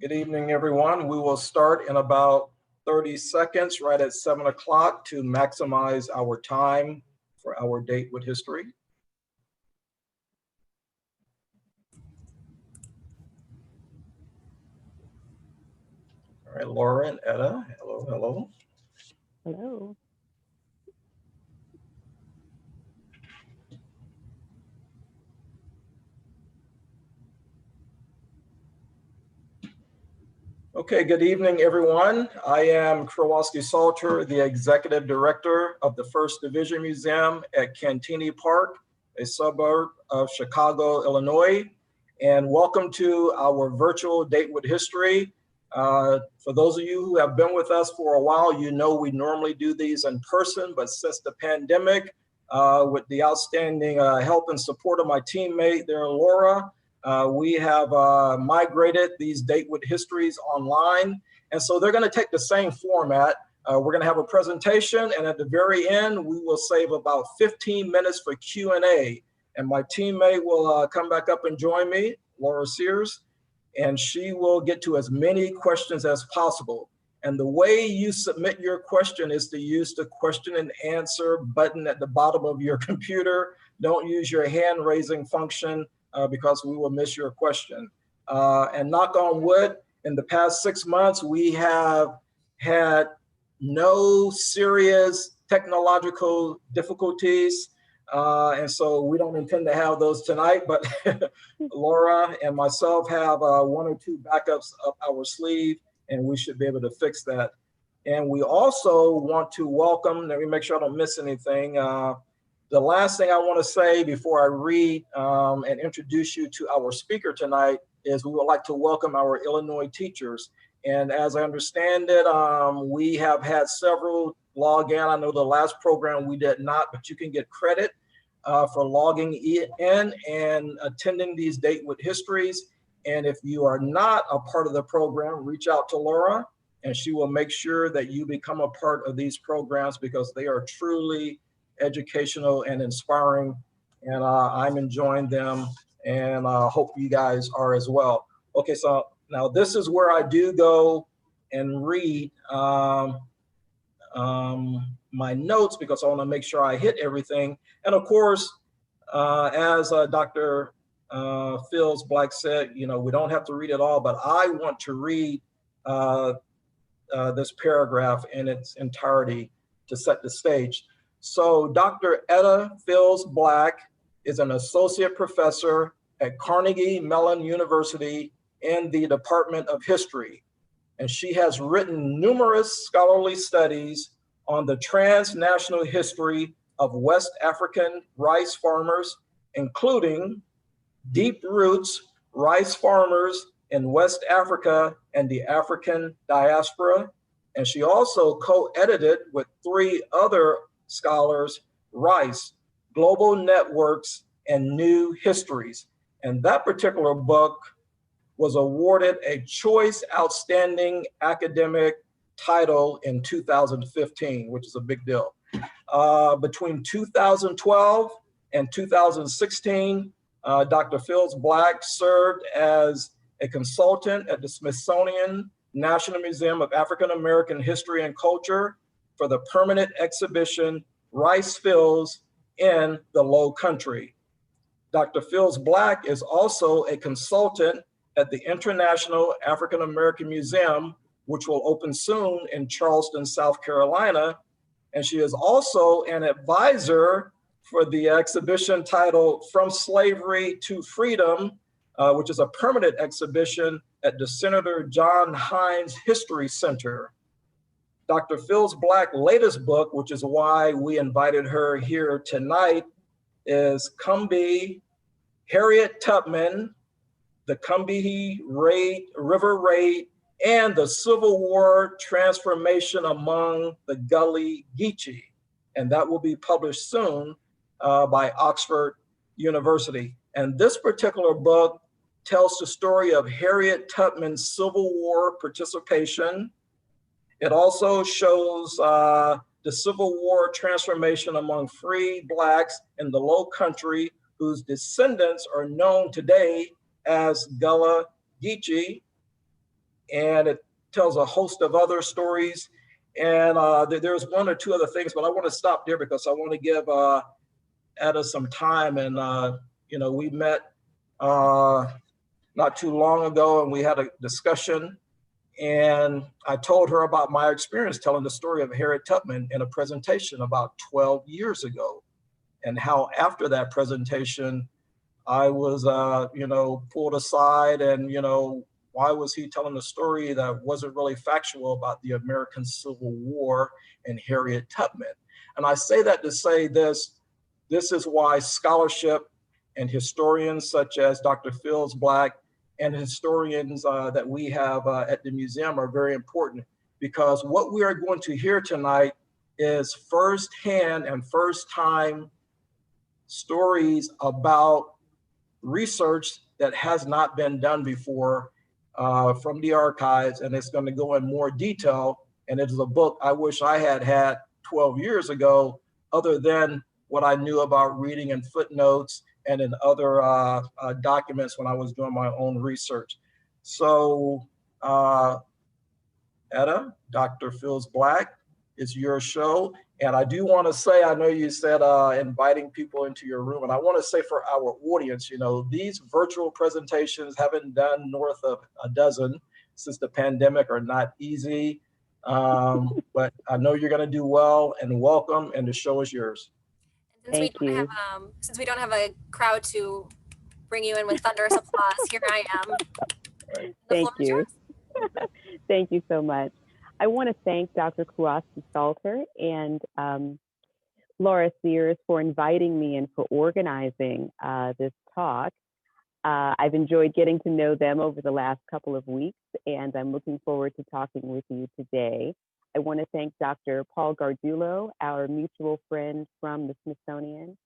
Good evening, everyone. We will start in about 30 seconds, right at 7 o'clock, to maximize our time for our date with history. All right, Laura and Edda, hello, hello. Hello. Okay, good evening, everyone. I am Kowalski Salter, the Executive Director of the First Division Museum at Cantigny Park, a suburb of Chicago, Illinois. And welcome to our virtual Date with History. For those of you who have been with us for a while, you know we normally do these in person, but since the pandemic, with the outstanding help and support of my teammate there, Laura, we have migrated these Date with Histories online. And so they're going to take the same format. We're going to have a presentation, and at the very end, we will save about 15 minutes for Q&A. And my teammate will come back up and join me, Laura Sears, and she will get to as many questions as possible. And the way you submit your question is to use the question and answer button at the bottom of your computer. Don't use your hand raising function because we will miss your question. And knock on wood, in the past 6 months, we have had no serious technological difficulties. And so we don't intend to have those tonight, but Laura and myself have 1 or 2 backups up our sleeve, and we should be able to fix that. And we also want to welcome, let me make sure I don't miss anything. The last thing I want to say before I read and introduce you to our speaker tonight is we would like to welcome our Illinois teachers. And as I understand it, we have had several log in. I know the last program we did not, but you can get credit for logging in and attending these Date with Histories. And if you are not a part of the program, reach out to Laura and she will make sure that you become a part of these programs because they are truly educational and inspiring, and I'm enjoying them, and I hope you guys are as well. Okay, so now this is where I do go and read my notes because I want to make sure I hit everything. And of course, as Dr. Phils Black said, you know, we don't have to read it all, but I want to read this paragraph in its entirety to set the stage. So Dr. Edda Phils Black is an associate professor at Carnegie Mellon University in the Department of History. And she has written numerous scholarly studies on the transnational history of West African rice farmers, including Deep Roots, Rice Farmers in West Africa and the African Diaspora. And she also co-edited with 3 other scholars, Rice, Global Networks, and New Histories. And that particular book was awarded a Choice Outstanding Academic title in 2015, which is a big deal. Between 2012 and 2016, Dr. Phils Black served as a consultant at the Smithsonian National Museum of African American History and Culture for the permanent exhibition Rice Fields in the Low Country. Dr. Phils Black is also a consultant at the International African American Museum, which will open soon in Charleston, South Carolina. And she is also an advisor for the exhibition titled From Slavery to Freedom, which is a permanent exhibition at the Senator John Hines History Center. Dr. Phils Black's latest book, which is why we invited her here tonight, is Combee, Harriet Tubman, the Combahee River Raid, and the Civil War Transformation among the Gullah Geechee. And that will be published soon by Oxford University. And this particular book tells the story of Harriet Tubman's Civil War participation. It also shows the Civil War transformation among free Blacks in the Low Country, whose descendants are known today as Gullah Geechee. and it tells a host of other stories. And there's one or two other things, but I want to stop there because I want to give Edda some time. And, we met not too long ago and we had a discussion. And I told her about my experience telling the story of Harriet Tubman in a presentation about 12 years ago, and how after that presentation, I was, pulled aside and, why was he telling a story that wasn't really factual about the American Civil War and Harriet Tubman? And I say that to say this is why scholarship and historians such as Dr. Fields Black and historians that we have at the museum are very important, because what we are going to hear tonight is firsthand and first time stories about research that has not been done before from the archives, and it's going to go in more detail. And it is a book I wish I had 12 years ago, other than what I knew about reading in footnotes and in other documents when I was doing my own research. So, Edda, Dr. Fields Black, it's your show. And I do want to say, I know you said inviting people into your room, and I want to say for our audience, these virtual presentations, haven't done north of a dozen since the pandemic, are not easy. But I know you're going to do well, and welcome, and the show is yours. Thank you. Since we don't have a crowd to bring you in with thunderous applause, here I am. Thank you. Thank you so much. I want to thank Dr. Kowalski-Salter and Laura Sears for inviting me and for organizing this talk. I've enjoyed getting to know them over the last couple of weeks, and I'm looking forward to talking with you today. I want to thank Dr. Paul Gargiulo, our mutual friend from the Smithsonian,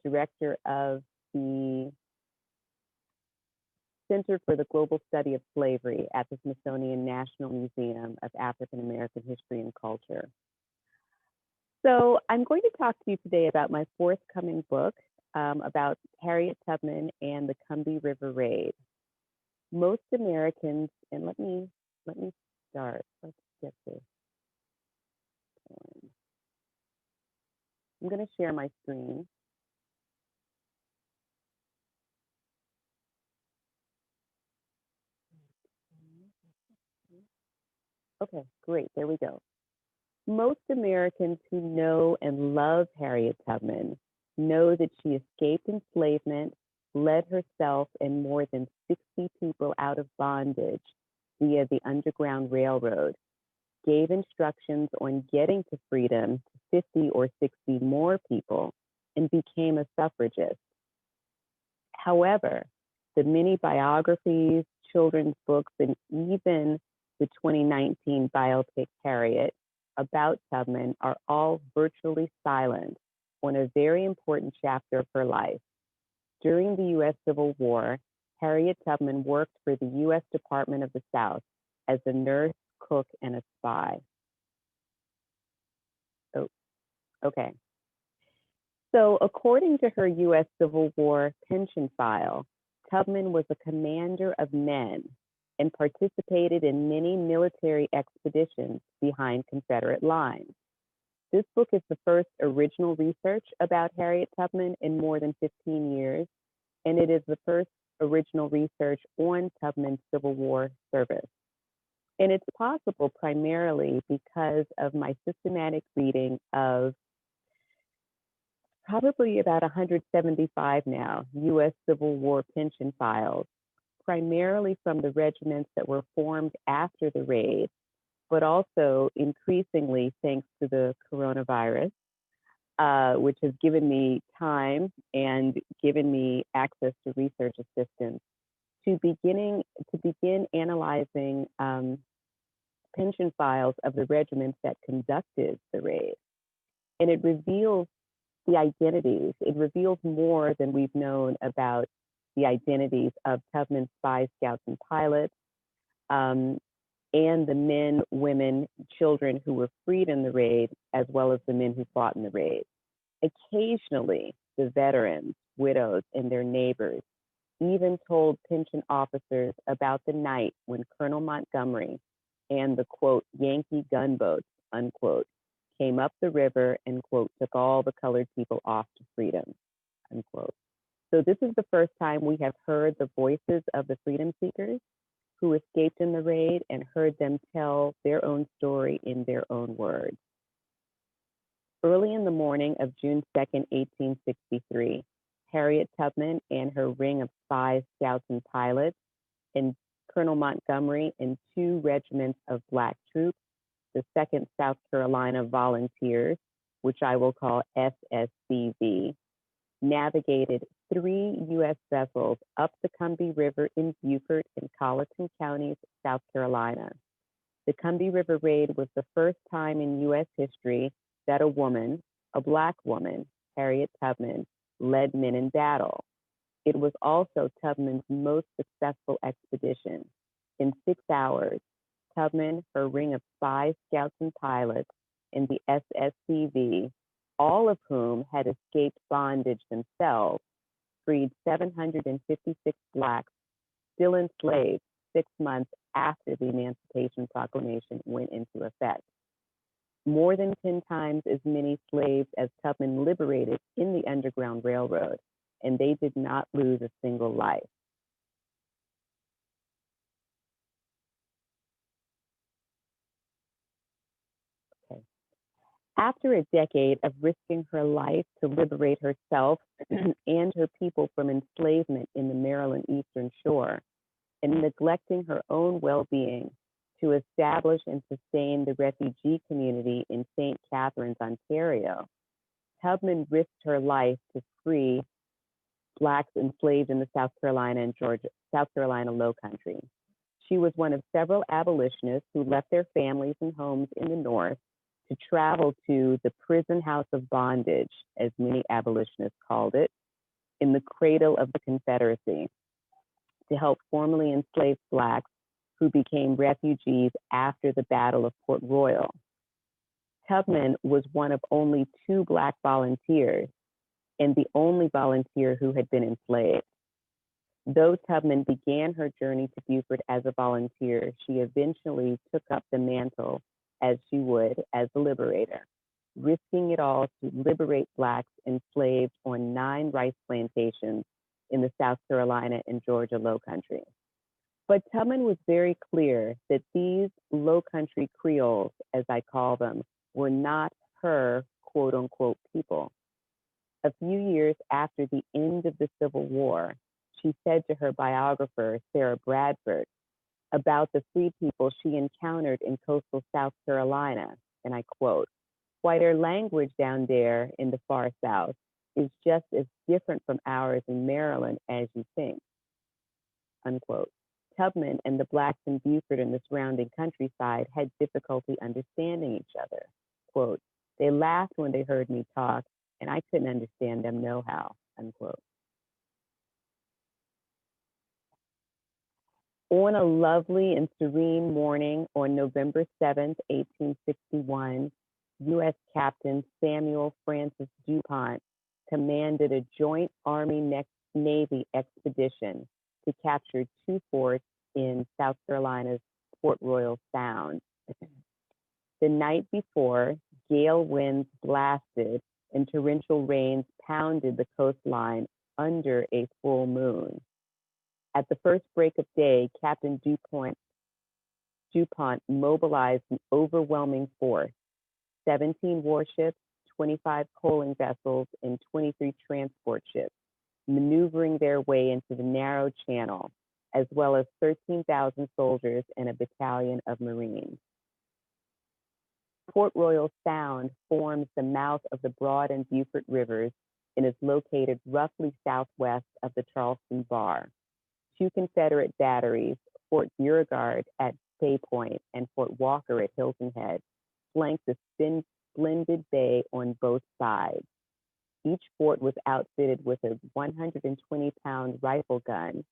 director of the Center for the Global Study of Slavery at the Smithsonian National Museum of African American History and Culture. So I'm going to talk to you today about my forthcoming book about Harriet Tubman and the Combahee River Raid. Most Americans, and let me start. Let's get this. I'm going to share my screen. Okay, great, there we go. Most Americans who know and love Harriet Tubman know that she escaped enslavement, led herself and more than 60 people out of bondage via the Underground Railroad, gave instructions on getting to freedom to 50 or 60 more people, and became a suffragist. However, the many biographies, children's books, and even the 2019 biopic Harriet about Tubman are all virtually silent on a very important chapter of her life. During the U.S. Civil War, Harriet Tubman worked for the U.S. Department of the South as a nurse, cook, and a spy. Oh, okay. So according to her U.S. Civil War pension file, Tubman was a commander of men and participated in many military expeditions behind Confederate lines. This book is the first original research about Harriet Tubman in more than 15 years, and it is the first original research on Tubman's Civil War service. And it's possible primarily because of my systematic reading of probably about 175 now U.S. Civil War pension files, primarily from the regiments that were formed after the raid, but also increasingly thanks to the coronavirus, which has given me time and given me access to research assistance to begin analyzing pension files of the regiments that conducted the raid. And it reveals the identities. It reveals more than we've known about the identities of Tubman's spies, scouts, and pilots, and the men, women, children who were freed in the raid, as well as the men who fought in the raid. Occasionally, the veterans, widows, and their neighbors even told pension officers about the night when Colonel Montgomery and the, quote, Yankee gunboats, unquote, came up the river and, quote, took all the colored people off to freedom, unquote. So this is the first time we have heard the voices of the freedom seekers who escaped in the raid and heard them tell their own story in their own words. Early in the morning of June 2nd, 1863, Harriet Tubman and her ring of spies, scouts, and pilots, and Colonel Montgomery and 2 regiments of Black troops, the 2nd South Carolina Volunteers, which I will call SSCV, navigated 3 U.S. vessels up the Combahee River in Beaufort and Colleton counties, South Carolina. The Combahee River Raid was the first time in U.S. history that a woman, a Black woman, Harriet Tubman, led men in battle. It was also Tubman's most successful expedition. In 6 hours, Tubman, her ring of spies, scouts, and pilots, and the SSCV, all of whom had escaped bondage themselves, freed 756 Blacks still enslaved 6 months after the Emancipation Proclamation went into effect. More than 10 times as many slaves as Tubman liberated in the Underground Railroad, and they did not lose a single life. Okay. After a decade of risking her life to liberate herself and her people from enslavement in the Maryland Eastern Shore, and neglecting her own well-being to establish and sustain the refugee community in St. Catharines, Ontario, Tubman risked her life to free Blacks enslaved in the South Carolina and South Carolina Low Country. She was one of several abolitionists who left their families and homes in the North to travel to the prison house of bondage, as many abolitionists called it, in the cradle of the Confederacy, to help formerly enslaved Blacks who became refugees after the Battle of Port Royal. Tubman was one of only 2 Black volunteers and the only volunteer who had been enslaved. Though Tubman began her journey to Beaufort as a volunteer, she eventually took up the mantle as she would as the liberator, risking it all to liberate Blacks enslaved on 9 rice plantations in the South Carolina and Georgia Low Country. But Tubman was very clear that these Low Country Creoles, as I call them, were not her quote unquote people. A few years after the end of the Civil War, she said to her biographer, Sarah Bradford, about the free people she encountered in coastal South Carolina, and I quote, "Why, their language down there in the far South is just as different from ours in Maryland as you think," unquote. Tubman and the Blacks in Beaufort and the surrounding countryside had difficulty understanding each other. Quote, "They laughed when they heard me talk, and I couldn't understand them nohow," unquote. On a lovely and serene morning on November 7th, 1861, U.S. Captain Samuel Francis DuPont commanded a joint Army-Navy expedition to capture 2 forts in South Carolina's Port Royal Sound. The night before, gale winds blasted and torrential rains pounded the coastline under a full moon. At the first break of day, Captain DuPont mobilized an overwhelming force, 17 warships, 25 coaling vessels, and 23 transport ships, maneuvering their way into the narrow channel, as well as 13,000 soldiers and a battalion of Marines. Port Royal Sound forms the mouth of the Broad and Beaufort rivers and is located roughly southwest of the Charleston Bar. 2 Confederate batteries, Fort Beauregard at Bay Point and Fort Walker at Hilton Head, flanked the splendid bay on both sides. Each fort was outfitted with a 120-pound rifle gun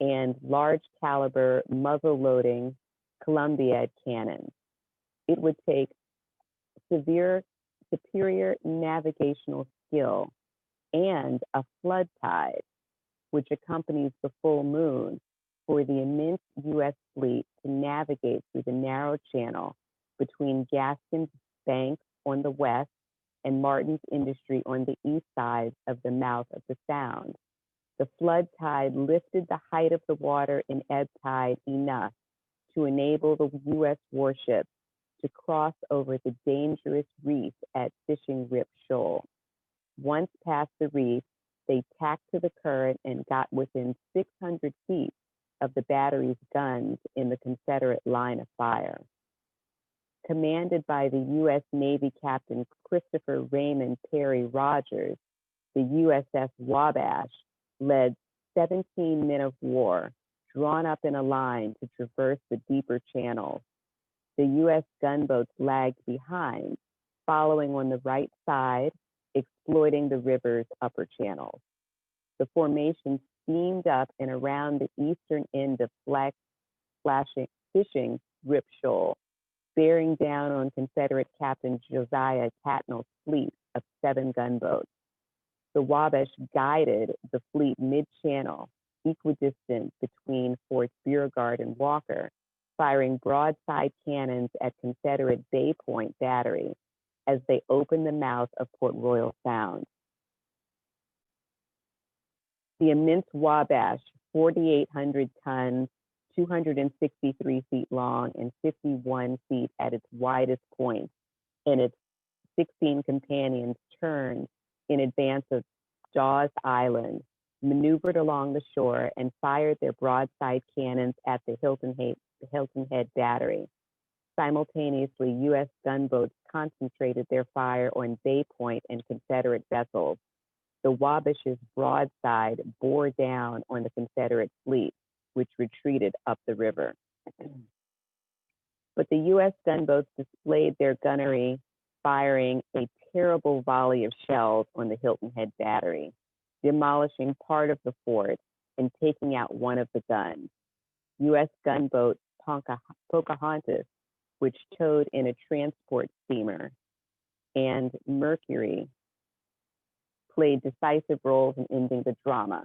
and large caliber muzzle-loading Columbiad cannons. It would take superior navigational skill and a flood tide which accompanies the full moon, for the immense U.S. fleet to navigate through the narrow channel between Gaston's Banks on the west and Martin's Industry on the east side of the mouth of the Sound. The flood tide lifted the height of the water in ebb tide enough to enable the U.S. warships to cross over the dangerous reef at Fishing Rip Shoal. Once past the reef, they tacked to the current and got within 600 feet of the battery's guns in the Confederate line of fire. Commanded by the U.S. Navy Captain Christopher Raymond Perry Rogers, the USS Wabash led 17 men of war drawn up in a line to traverse the deeper channels. The U.S. gunboats lagged behind, following on the right side, exploiting the river's upper channels. The formation steamed up and around the eastern end of Fishing Rip Shoal, bearing down on Confederate Captain Josiah Tatnall's fleet of 7 gunboats. The Wabash guided the fleet mid-channel, equidistant between Forts Beauregard and Walker, firing broadside cannons at Confederate Bay Point Battery as they opened the mouth of Port Royal Sound. The immense Wabash, 4,800 tons, 263 feet long, and 51 feet at its widest point, and its 16 companions turned in advance of Dawes Island, maneuvered along the shore, and fired their broadside cannons at the Hilton Head Battery. Simultaneously, U.S. gunboats concentrated their fire on Bay Point and Confederate vessels. The Wabash's broadside bore down on the Confederate fleet, which retreated up the river. But the U.S. gunboats displayed their gunnery, firing a terrible volley of shells on the Hilton Head Battery, demolishing part of the fort and taking out one of the guns. U.S. gunboat Pocahontas, which towed in a transport steamer, and Mercury played decisive roles in ending the drama.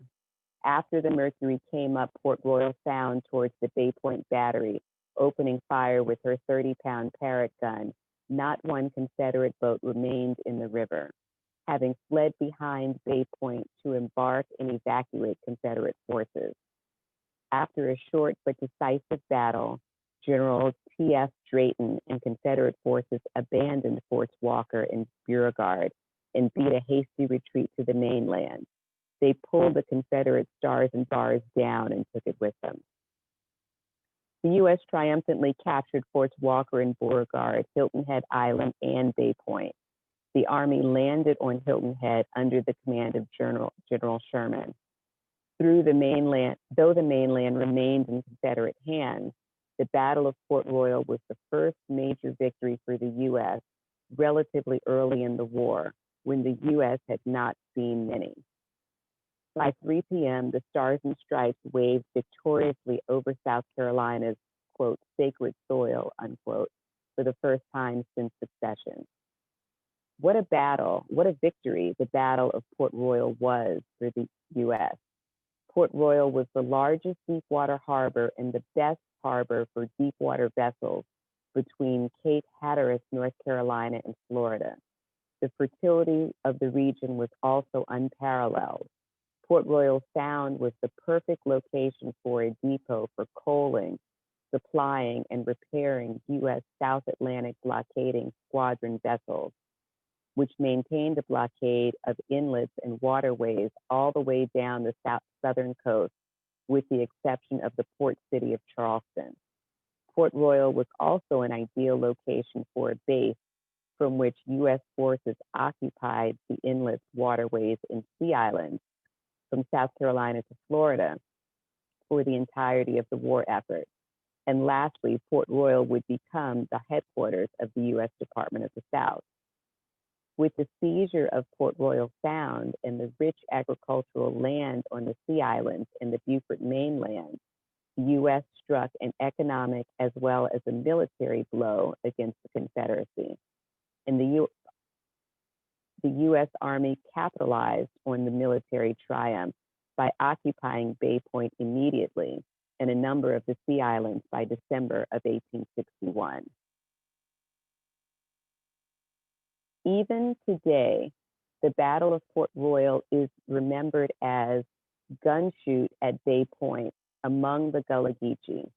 After the Mercury came up Port Royal Sound towards the Bay Point Battery, opening fire with her 30-pound Parrott gun, not one Confederate boat remained in the river, having fled behind Bay Point to embark and evacuate Confederate forces. After a short but decisive battle, General T.F. Drayton and Confederate forces abandoned Forts Walker and Beauregard and beat a hasty retreat to the mainland. They pulled the Confederate stars and bars down and took it with them. The U.S. triumphantly captured Forts Walker and Beauregard, Hilton Head Island, and Bay Point. The Army landed on Hilton Head under the command of General Sherman. Though the mainland remained in Confederate hands, the Battle of Port Royal was the first major victory for the U.S. relatively early in the war, when the U.S. had not seen many. By 3 p.m., the Stars and Stripes waved victoriously over South Carolina's, quote, sacred soil, unquote, for the first time since secession. What a battle, what a victory the Battle of Port Royal was for the U.S. Port Royal was the largest deepwater harbor and the best harbor for deepwater vessels between Cape Hatteras, North Carolina, and Florida. The fertility of the region was also unparalleled. Port Royal Sound was the perfect location for a depot for coaling, supplying, and repairing U.S. South Atlantic blockading squadron vessels, which maintained a blockade of inlets and waterways all the way down the southern coast, with the exception of the port city of Charleston. Port Royal was also an ideal location for a base from which U.S. forces occupied the inlets, waterways, and sea islands from South Carolina to Florida for the entirety of the war effort. And lastly, Port Royal would become the headquarters of the U.S. Department of the South. With the seizure of Port Royal Sound and the rich agricultural land on the sea islands and the Beaufort mainland, the U.S. struck an economic as well as a military blow against the Confederacy. And the U.S. Army capitalized on the military triumph by occupying Bay Point immediately and a number of the Sea Islands by December of 1861. Even today, the Battle of Port Royal is remembered as gun shoot at Bay Point among the Gullah Geechee,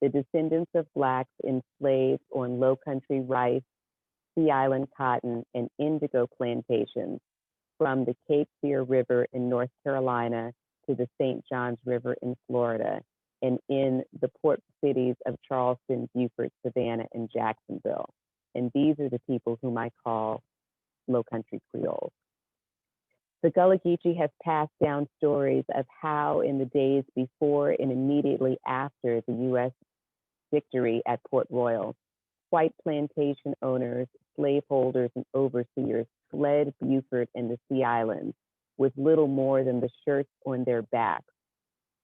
the descendants of Blacks enslaved on low country rice, Sea Island cotton, and indigo plantations from the Cape Fear River in North Carolina to the St. Johns River in Florida, and in the port cities of Charleston, Beaufort, Savannah, and Jacksonville. And these are the people whom I call Low Country Creoles. The Gullah Geechee has passed down stories of how in the days before and immediately after the U.S. victory at Port Royal, white plantation owners, slaveholders, and overseers fled Beaufort and the Sea Islands with little more than the shirts on their backs.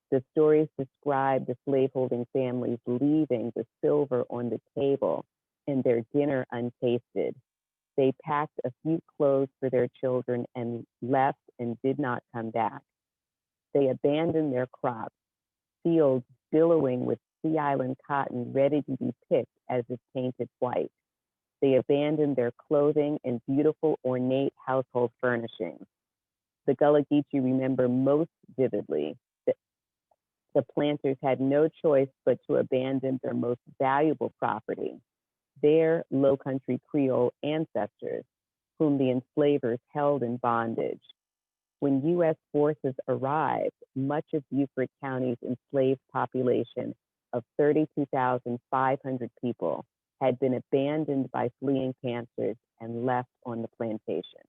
The stories describe the slaveholding families leaving the silver on the table and their dinner untasted. They packed a few clothes for their children and left and did not come back. They abandoned their crops, fields billowing with Sea Island cotton ready to be picked as if painted white. They abandoned their clothing and beautiful ornate household furnishings. The Gullah Geechee remember most vividly that the planters had no choice but to abandon their most valuable property, their Low Country Creole ancestors, whom the enslavers held in bondage. When U.S. forces arrived, much of Beaufort County's enslaved population of 32,500 people had been abandoned by fleeing Panthers and left on the plantation.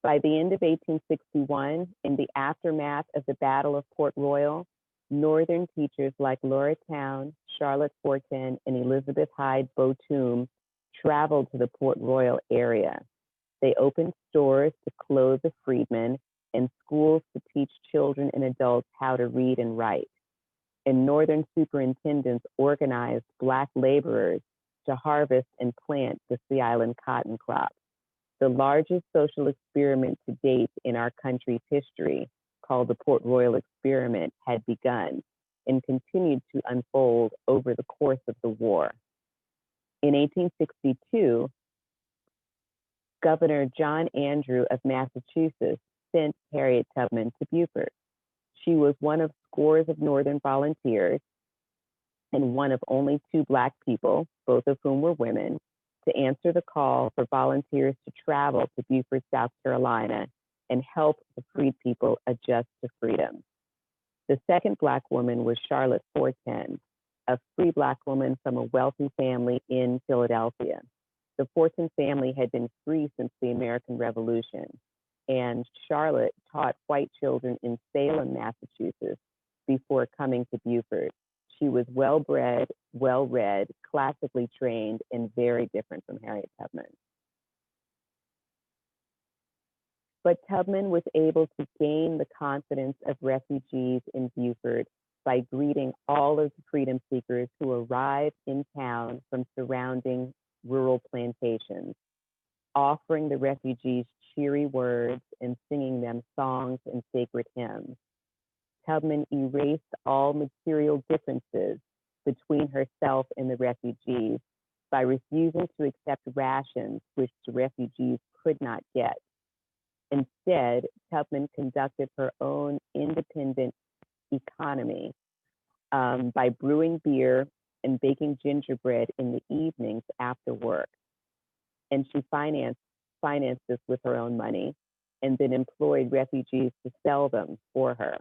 By the end of 1861, in the aftermath of the Battle of Port Royal, Northern teachers like Laura Town, Charlotte Fortin, and Elizabeth Hyde Botum traveled to the Port Royal area. They opened stores to clothe the freedmen and schools to teach children and adults how to read and write. And Northern superintendents organized Black laborers to harvest and plant the Sea Island cotton crop. The largest social experiment to date in our country's history, called the Port Royal Experiment, had begun and continued to unfold over the course of the war. In 1862, Governor John Andrew of Massachusetts sent Harriet Tubman to Beaufort. She was one of scores of Northern volunteers and one of only 2 Black people, both of whom were women, to answer the call for volunteers to travel to Beaufort, South Carolina, and help the freed people adjust to freedom. The second Black woman was Charlotte Fortin, a free Black woman from a wealthy family in Philadelphia. The Fortin family had been free since the American Revolution, and Charlotte taught white children in Salem, Massachusetts, before coming to Beaufort. She was well-bred, well-read, classically trained, and very different from Harriet Tubman. But Tubman was able to gain the confidence of refugees in Beaufort by greeting all of the freedom seekers who arrived in town from surrounding rural plantations, offering the refugees cheery words and singing them songs and sacred hymns. Tubman erased all material differences between herself and the refugees by refusing to accept rations which the refugees could not get. Instead, Tubman conducted her own independent economy by brewing beer and baking gingerbread in the evenings after work. And she financed this with her own money and then employed refugees to sell them for her.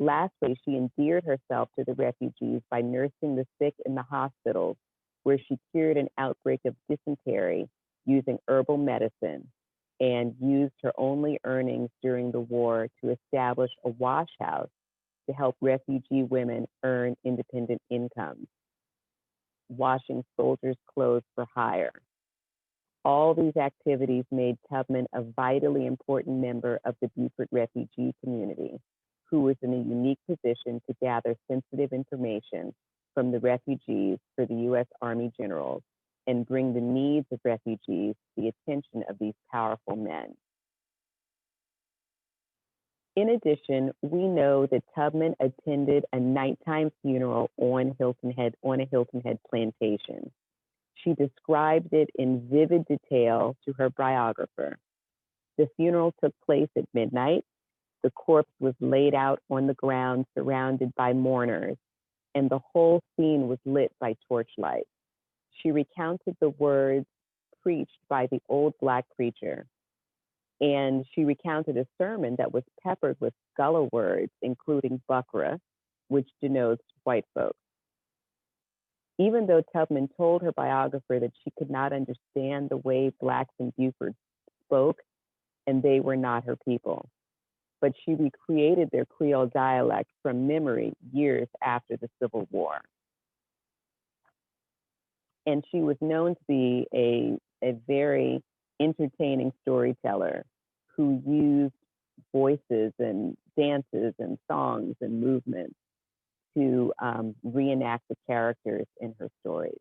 Lastly, she endeared herself to the refugees by nursing the sick in the hospitals, where she cured an outbreak of dysentery using herbal medicine, and used her only earnings during the war to establish a wash house to help refugee women earn independent incomes, washing soldiers' clothes for hire. All these activities made Tubman a vitally important member of the Beaufort refugee community, who was in a unique position to gather sensitive information from the refugees for the U.S. Army generals and bring the needs of refugees to the attention of these powerful men. In addition, we know that Tubman attended a nighttime funeral on a Hilton Head plantation. She described it in vivid detail to her biographer. The funeral took place at midnight. The corpse was laid out on the ground surrounded by mourners, and the whole scene was lit by torchlight. She recounted the words preached by the old Black preacher, and she recounted a sermon that was peppered with Gullah words, including Buckra, which denotes white folks. Even though Tubman told her biographer that she could not understand the way Blacks in Beaufort spoke, and they were not her people, but she recreated their Creole dialect from memory years after the Civil War. And she was known to be a very entertaining storyteller who used voices and dances and songs and movements to reenact the characters in her stories.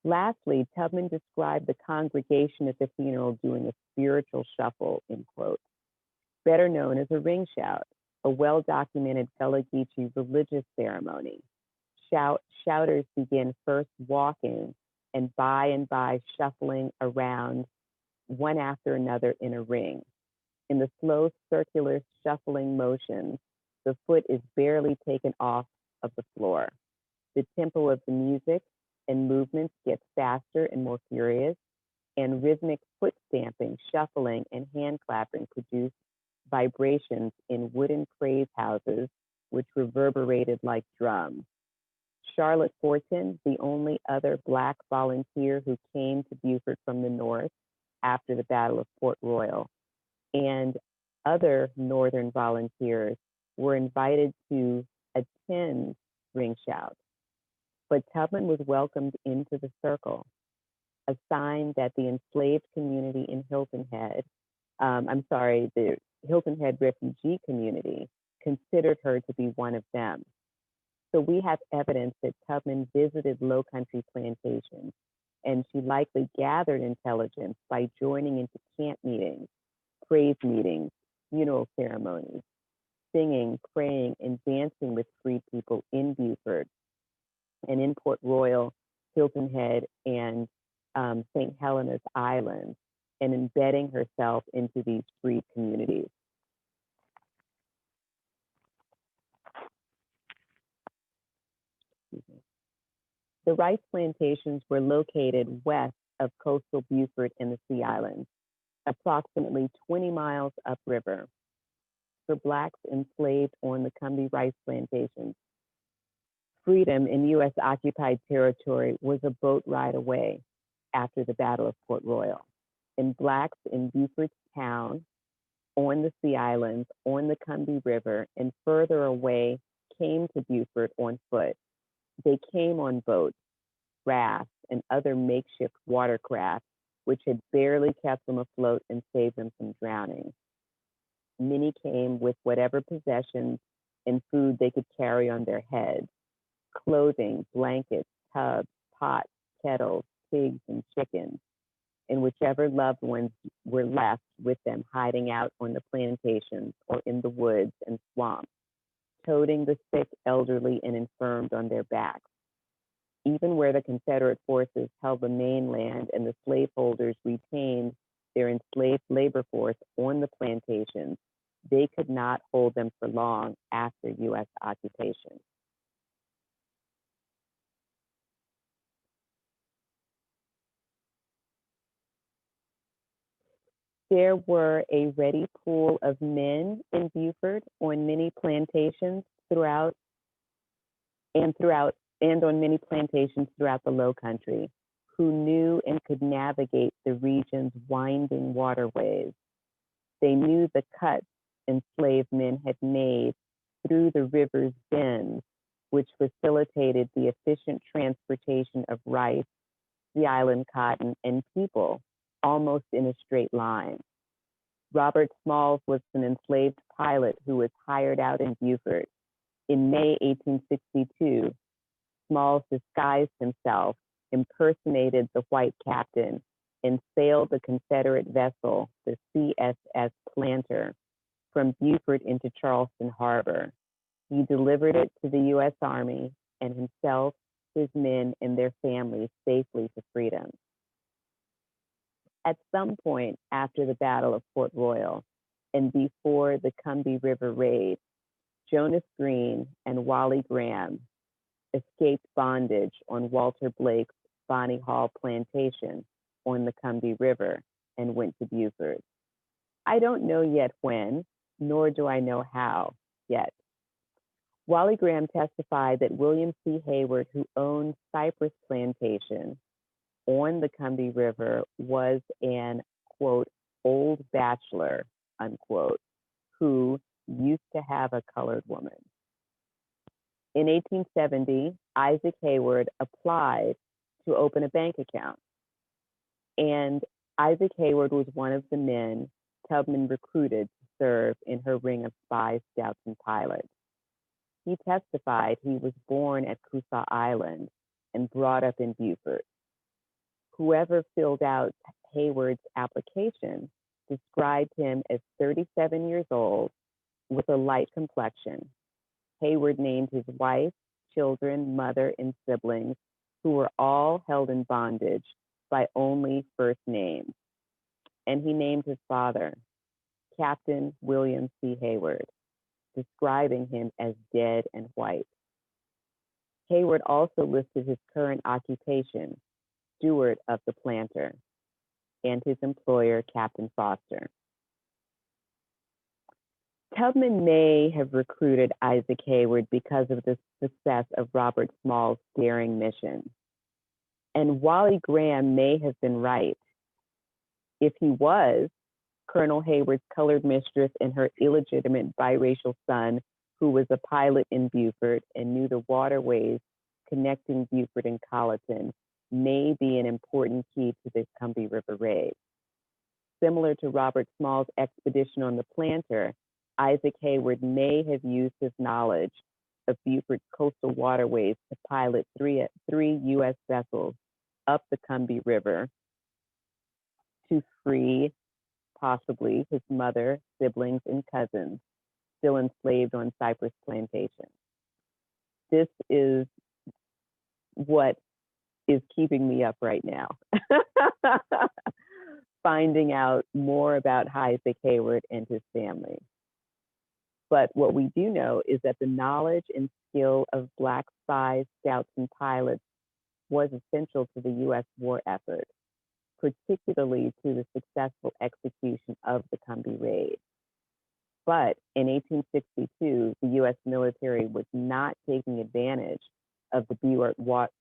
Lastly, Tubman described the congregation at the funeral doing a spiritual shuffle, in quotes, better known as a ring shout, a well-documented Gullah Geechee religious ceremony. Shouters begin first walking and by shuffling around one after another in a ring. In the slow circular shuffling motions, the foot is barely taken off of the floor. The tempo of the music and movements gets faster and more furious, and rhythmic foot stamping, shuffling, and hand clapping produce vibrations in wooden praise houses, which reverberated like drums. Charlotte Fortin, the only other Black volunteer who came to Beaufort from the north after the Battle of Port Royal, and other Northern volunteers were invited to attend ring shouts. But Tubman was welcomed into the circle, a sign that the enslaved community in Hilton Head, the Hilton Head refugee community, considered her to be one of them. So we have evidence that Tubman visited Low Country plantations, and she likely gathered intelligence by joining into camp meetings, praise meetings, funeral ceremonies, singing, praying, and dancing with free people in Beaufort and in Port Royal, Hilton Head, and St. Helena's Island, and embedding herself into these free communities. The rice plantations were located west of coastal Beaufort and the Sea Islands, approximately 20 miles upriver. For Blacks enslaved on the Combee rice plantations, freedom in U.S. occupied territory was a boat ride away after the Battle of Port Royal. And Blacks in Beaufort's town, on the Sea Islands, on the Combee River, and further away came to Beaufort on foot. They came on boats, rafts, and other makeshift watercraft, which had barely kept them afloat and saved them from drowning. Many came with whatever possessions and food they could carry on their heads: clothing, blankets, tubs, pots, kettles, pigs, and chickens, and whichever loved ones were left with them hiding out on the plantations or in the woods and swamps, toting the sick, elderly, and infirmed on their backs. Even where the Confederate forces held the mainland and the slaveholders retained their enslaved labor force on the plantations, they could not hold them for long after U.S. occupation. There were a ready pool of men in Beaufort on many plantations throughout the Low Country, who knew and could navigate the region's winding waterways. They knew the cuts enslaved men had made through the river's bends, which facilitated the efficient transportation of rice, the island cotton, and people almost in a straight line. Robert Smalls was an enslaved pilot who was hired out in Beaufort. In May 1862, Smalls disguised himself, impersonated the white captain, and sailed the Confederate vessel, the CSS Planter, from Beaufort into Charleston Harbor. He delivered it to the U.S. Army and himself, his men, and their families safely to freedom. At some point after the Battle of Port Royal and before the Combahee River Raid, Jonas Green and Wally Graham escaped bondage on Walter Blake's Bonnie Hall plantation on the Combee River and went to Beaufort. I don't know yet when, nor do I know how yet. Wally Graham testified that William C. Hayward, who owned Cypress Plantation on the Combee River, was an, quote, old bachelor, unquote, who used to have a colored woman. In 1870, Isaac Hayward applied to open a bank account. And Isaac Hayward was one of the men Tubman recruited to serve in her ring of spies, scouts, and pilots. He testified he was born at Coosaw Island and brought up in Beaufort. Whoever filled out Hayward's application described him as 37 years old with a light complexion. Hayward named his wife, children, mother, and siblings, who were all held in bondage by only first names. And he named his father, Captain William C. Hayward, describing him as dead and white. Hayward also listed his current occupation, steward of the planter, and his employer, Captain Foster. Tubman may have recruited Isaac Hayward because of the success of Robert Small's daring mission. And Wally Graham may have been right. If he was, Colonel Hayward's colored mistress and her illegitimate biracial son, who was a pilot in Beaufort and knew the waterways connecting Beaufort and Colleton, may be an important key to the Combee River Raid. Similar to Robert Small's expedition on the planter, Isaac Hayward may have used his knowledge of Beaufort's coastal waterways to pilot three U.S. vessels up the Combee River to free, possibly, his mother, siblings, and cousins still enslaved on Cypress Plantation. This is what is keeping me up right now. Finding out more about Isaac Hayward and his family. But what we do know is that the knowledge and skill of Black spies, scouts, and pilots was essential to the U.S. war effort, particularly to the successful execution of the Combee Raid. But in 1862, the U.S. military was not taking advantage of the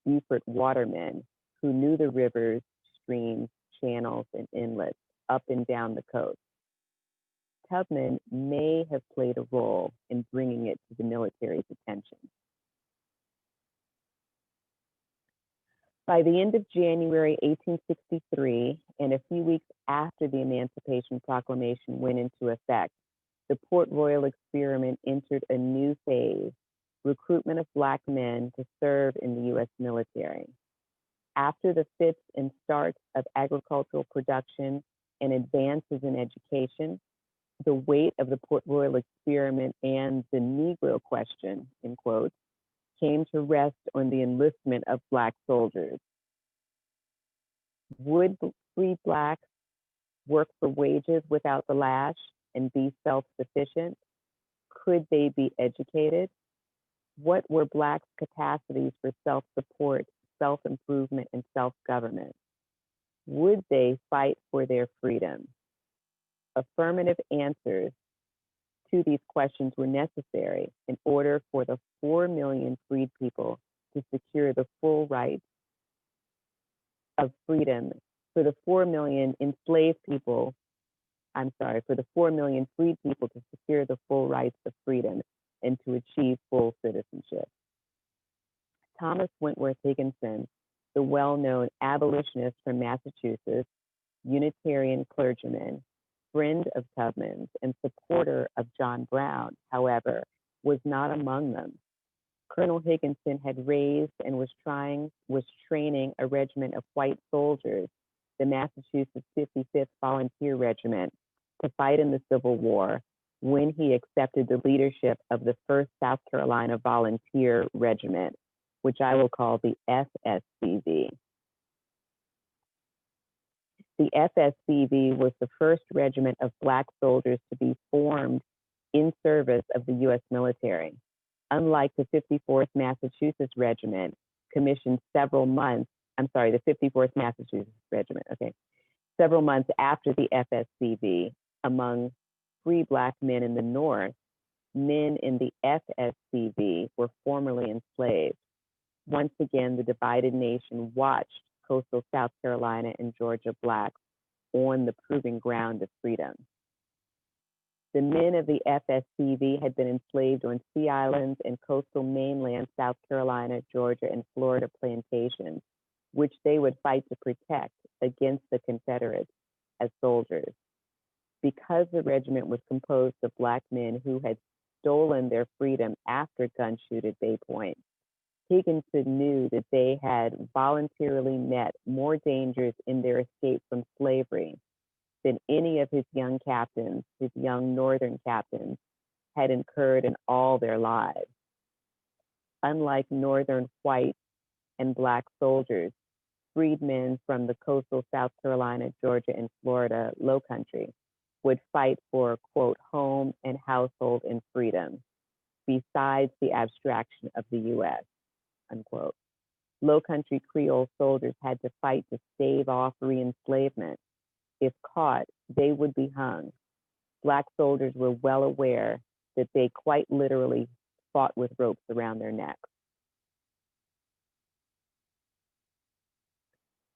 Beaufort watermen who knew the rivers, streams, channels, and inlets up and down the coast. Tubman may have played a role in bringing it to the military's attention. By the end of January 1863, and a few weeks after the Emancipation Proclamation went into effect, the Port Royal experiment entered a new phase, recruitment of Black men to serve in the U.S. military. After the fits and starts of agricultural production and advances in education, the weight of the Port Royal experiment and the Negro question, in quotes, came to rest on the enlistment of Black soldiers. Would free Blacks work for wages without the lash and be self-sufficient? Could they be educated? What were Blacks' capacities for self-support, self-improvement, and self-government? Would they fight for their freedom? Affirmative answers to these questions were necessary in order for the 4 million freed people to secure the full rights of freedom, for the 4 million enslaved people, for the 4 million freed people to secure the full rights of freedom and to achieve full citizenship. Thomas Wentworth Higginson, the well-known abolitionist from Massachusetts, Unitarian clergyman, friend of Tubman's and supporter of John Brown, however, was not among them. Colonel Higginson had raised and was training a regiment of white soldiers, the Massachusetts 55th Volunteer Regiment, to fight in the Civil War, when he accepted the leadership of the 1st South Carolina Volunteer Regiment, which I will call the FSCV. The FSCV was the first regiment of Black soldiers to be formed in service of the U.S. military. Unlike the 54th Massachusetts Regiment, commissioned several months, the 54th Massachusetts Regiment, several months after the FSCV, among free Black men in the North, men in the FSCV were formerly enslaved. Once again, the divided nation watched coastal South Carolina and Georgia Blacks on the proving ground of freedom. The men of the FSCV had been enslaved on Sea Islands and coastal mainland South Carolina, Georgia, and Florida plantations, which they would fight to protect against the Confederates as soldiers. Because the regiment was composed of Black men who had stolen their freedom after gun shoot at Bay Point, Higginson knew that they had voluntarily met more dangers in their escape from slavery than any of his young captains, his young Northern captains, had incurred in all their lives. Unlike Northern white and Black soldiers, freedmen from the coastal South Carolina, Georgia, and Florida Low Country would fight for, quote, home and household and freedom, besides the abstraction of the U.S., unquote. Low Country Creole soldiers had to fight to stave off re-enslavement. If caught, they would be hung. Black soldiers were well aware that they quite literally fought with ropes around their necks.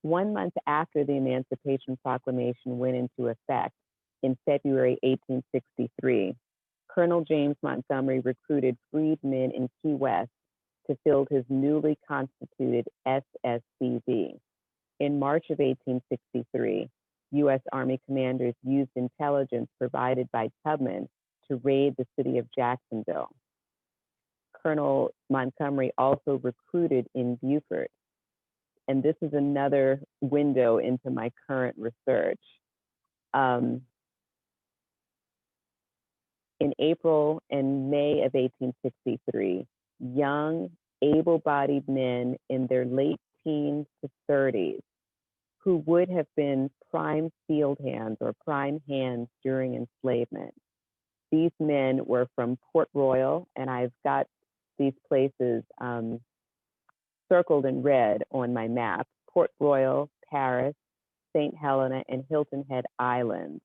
1 month after the Emancipation Proclamation went into effect in February 1863, Colonel James Montgomery recruited freedmen in Key West to fill his newly constituted SSCV. In March of 1863, U.S. Army commanders used intelligence provided by Tubman to raid the city of Jacksonville. Colonel Montgomery also recruited in Beaufort. And this is another window into my current research. In April and May of 1863, young, able-bodied men in their late teens to 30s who would have been prime field hands or prime hands during enslavement. These men were from Port Royal, and I've got these places circled in red on my map: Port Royal, Paris, St. Helena, and Hilton Head Islands.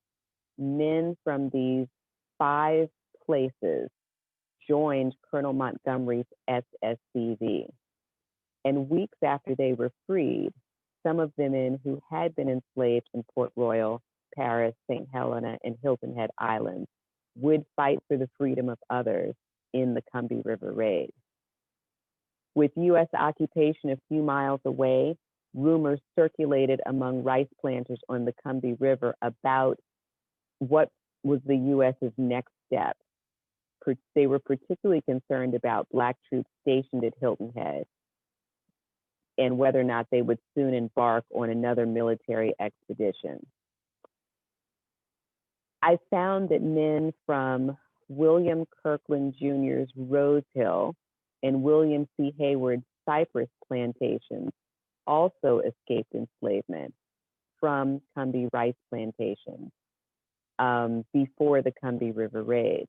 Men from these 5 places joined Colonel Montgomery's SSCV. And weeks after they were freed, some of the men who had been enslaved in Port Royal, Paris, St. Helena, and Hilton Head Islands would fight for the freedom of others in the Combahee River Raid. With U.S. occupation a few miles away, rumors circulated among rice planters on the Combahee River about what was the U.S.'s next step. They were particularly concerned about Black troops stationed at Hilton Head and whether or not they would soon embark on another military expedition. I found that men from William Kirkland Jr.'s Rose Hill and William C. Hayward's Cypress plantations also escaped enslavement from Combee rice plantations before the Combee River Raid.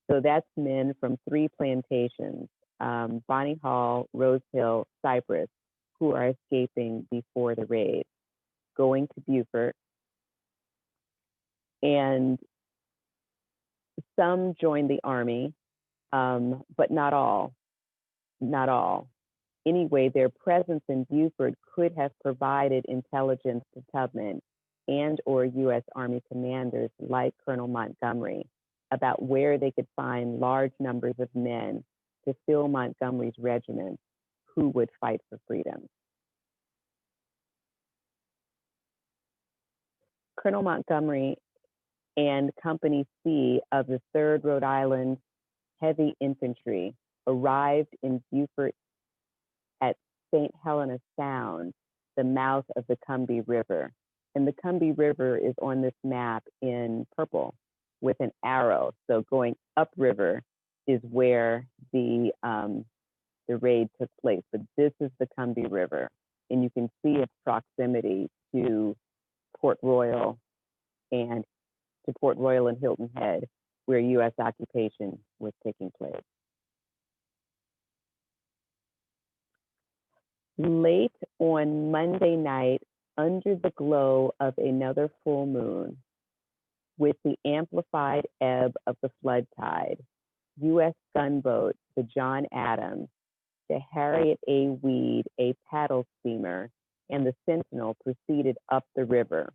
So that's men from 3 plantations, Bonnie Hall, Rose Hill, Cypress, who are escaping before the raid, going to Beaufort. And some joined the Army, but not all. Anyway, their presence in Beaufort could have provided intelligence to Tubman and or U.S. Army commanders like Colonel Montgomery about where they could find large numbers of men to fill Montgomery's regiment who would fight for freedom. Colonel Montgomery and Company C of the 3rd Rhode Island Heavy Infantry arrived in Beaufort at St. Helena Sound, the mouth of the Combee River. And the Combee River is on this map in purple. with an arrow. So going upriver is where the raid took place. But this is the Combee River, and you can see its proximity to Port Royal and Hilton Head, where U.S. occupation was taking place. Late on Monday night, under the glow of another full moon, with the amplified ebb of the flood tide, U.S. gunboat, the John Adams, the Harriet A. Weed, a paddle steamer, and the Sentinel proceeded up the river.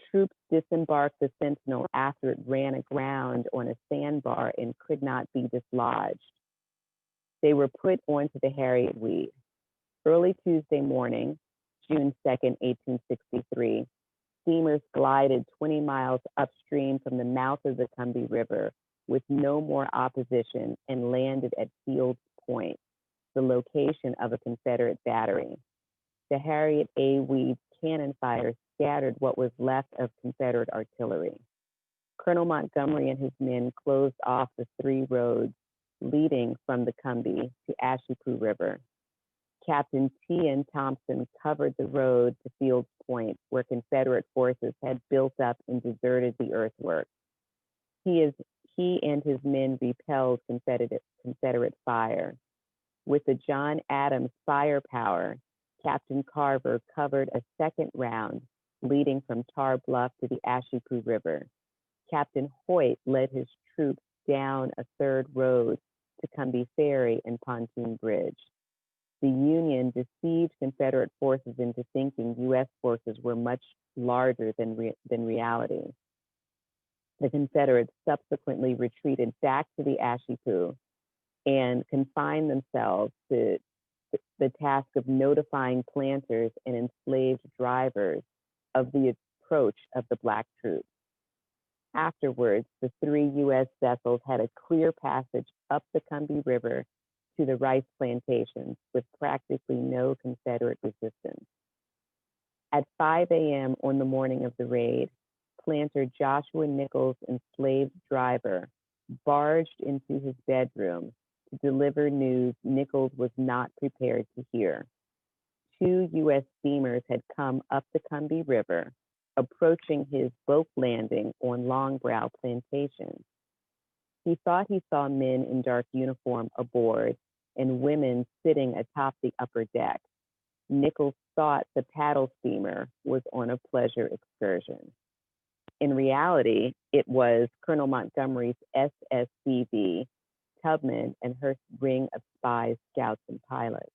Troops disembarked the Sentinel after it ran aground on a sandbar and could not be dislodged. They were put onto the Harriet Weed. Early Tuesday morning, June 2nd, 1863, steamers glided 20 miles upstream from the mouth of the Combee River with no more opposition and landed at Fields Point, the location of a Confederate battery. The Harriet A. Weed's cannon fire scattered what was left of Confederate artillery. Colonel Montgomery and his men closed off the 3 roads leading from the Combee to Ashepoo River. Captain T.N. Thompson covered the road to Fields Point, where Confederate forces had built up and deserted the earthworks. He and his men repelled Confederate fire. With the John Adams firepower, Captain Carver covered a second round leading from Tar Bluff to the Ashepoo River. Captain Hoyt led his troops down a 3rd road to Combee Ferry and Pontoon Bridge. The Union deceived Confederate forces into thinking U.S. forces were much larger than reality. The Confederates subsequently retreated back to the Ashepoo and confined themselves to the task of notifying planters and enslaved drivers of the approach of the Black troops. Afterwards, the 3 U.S. vessels had a clear passage up the Combee River to the rice plantations with practically no Confederate resistance. At 5 a.m. on the morning of the raid, planter Joshua Nichols' enslaved driver barged into his bedroom to deliver news Nichols was not prepared to hear. 2 U.S. steamers had come up the Combee River, approaching his boat landing on Longbrow Plantation. He thought he saw men in dark uniform aboard and women sitting atop the upper deck. Nichols thought the paddle steamer was on a pleasure excursion. In reality, it was Colonel Montgomery's SSCV, Tubman, and her ring of spies, scouts, and pilots.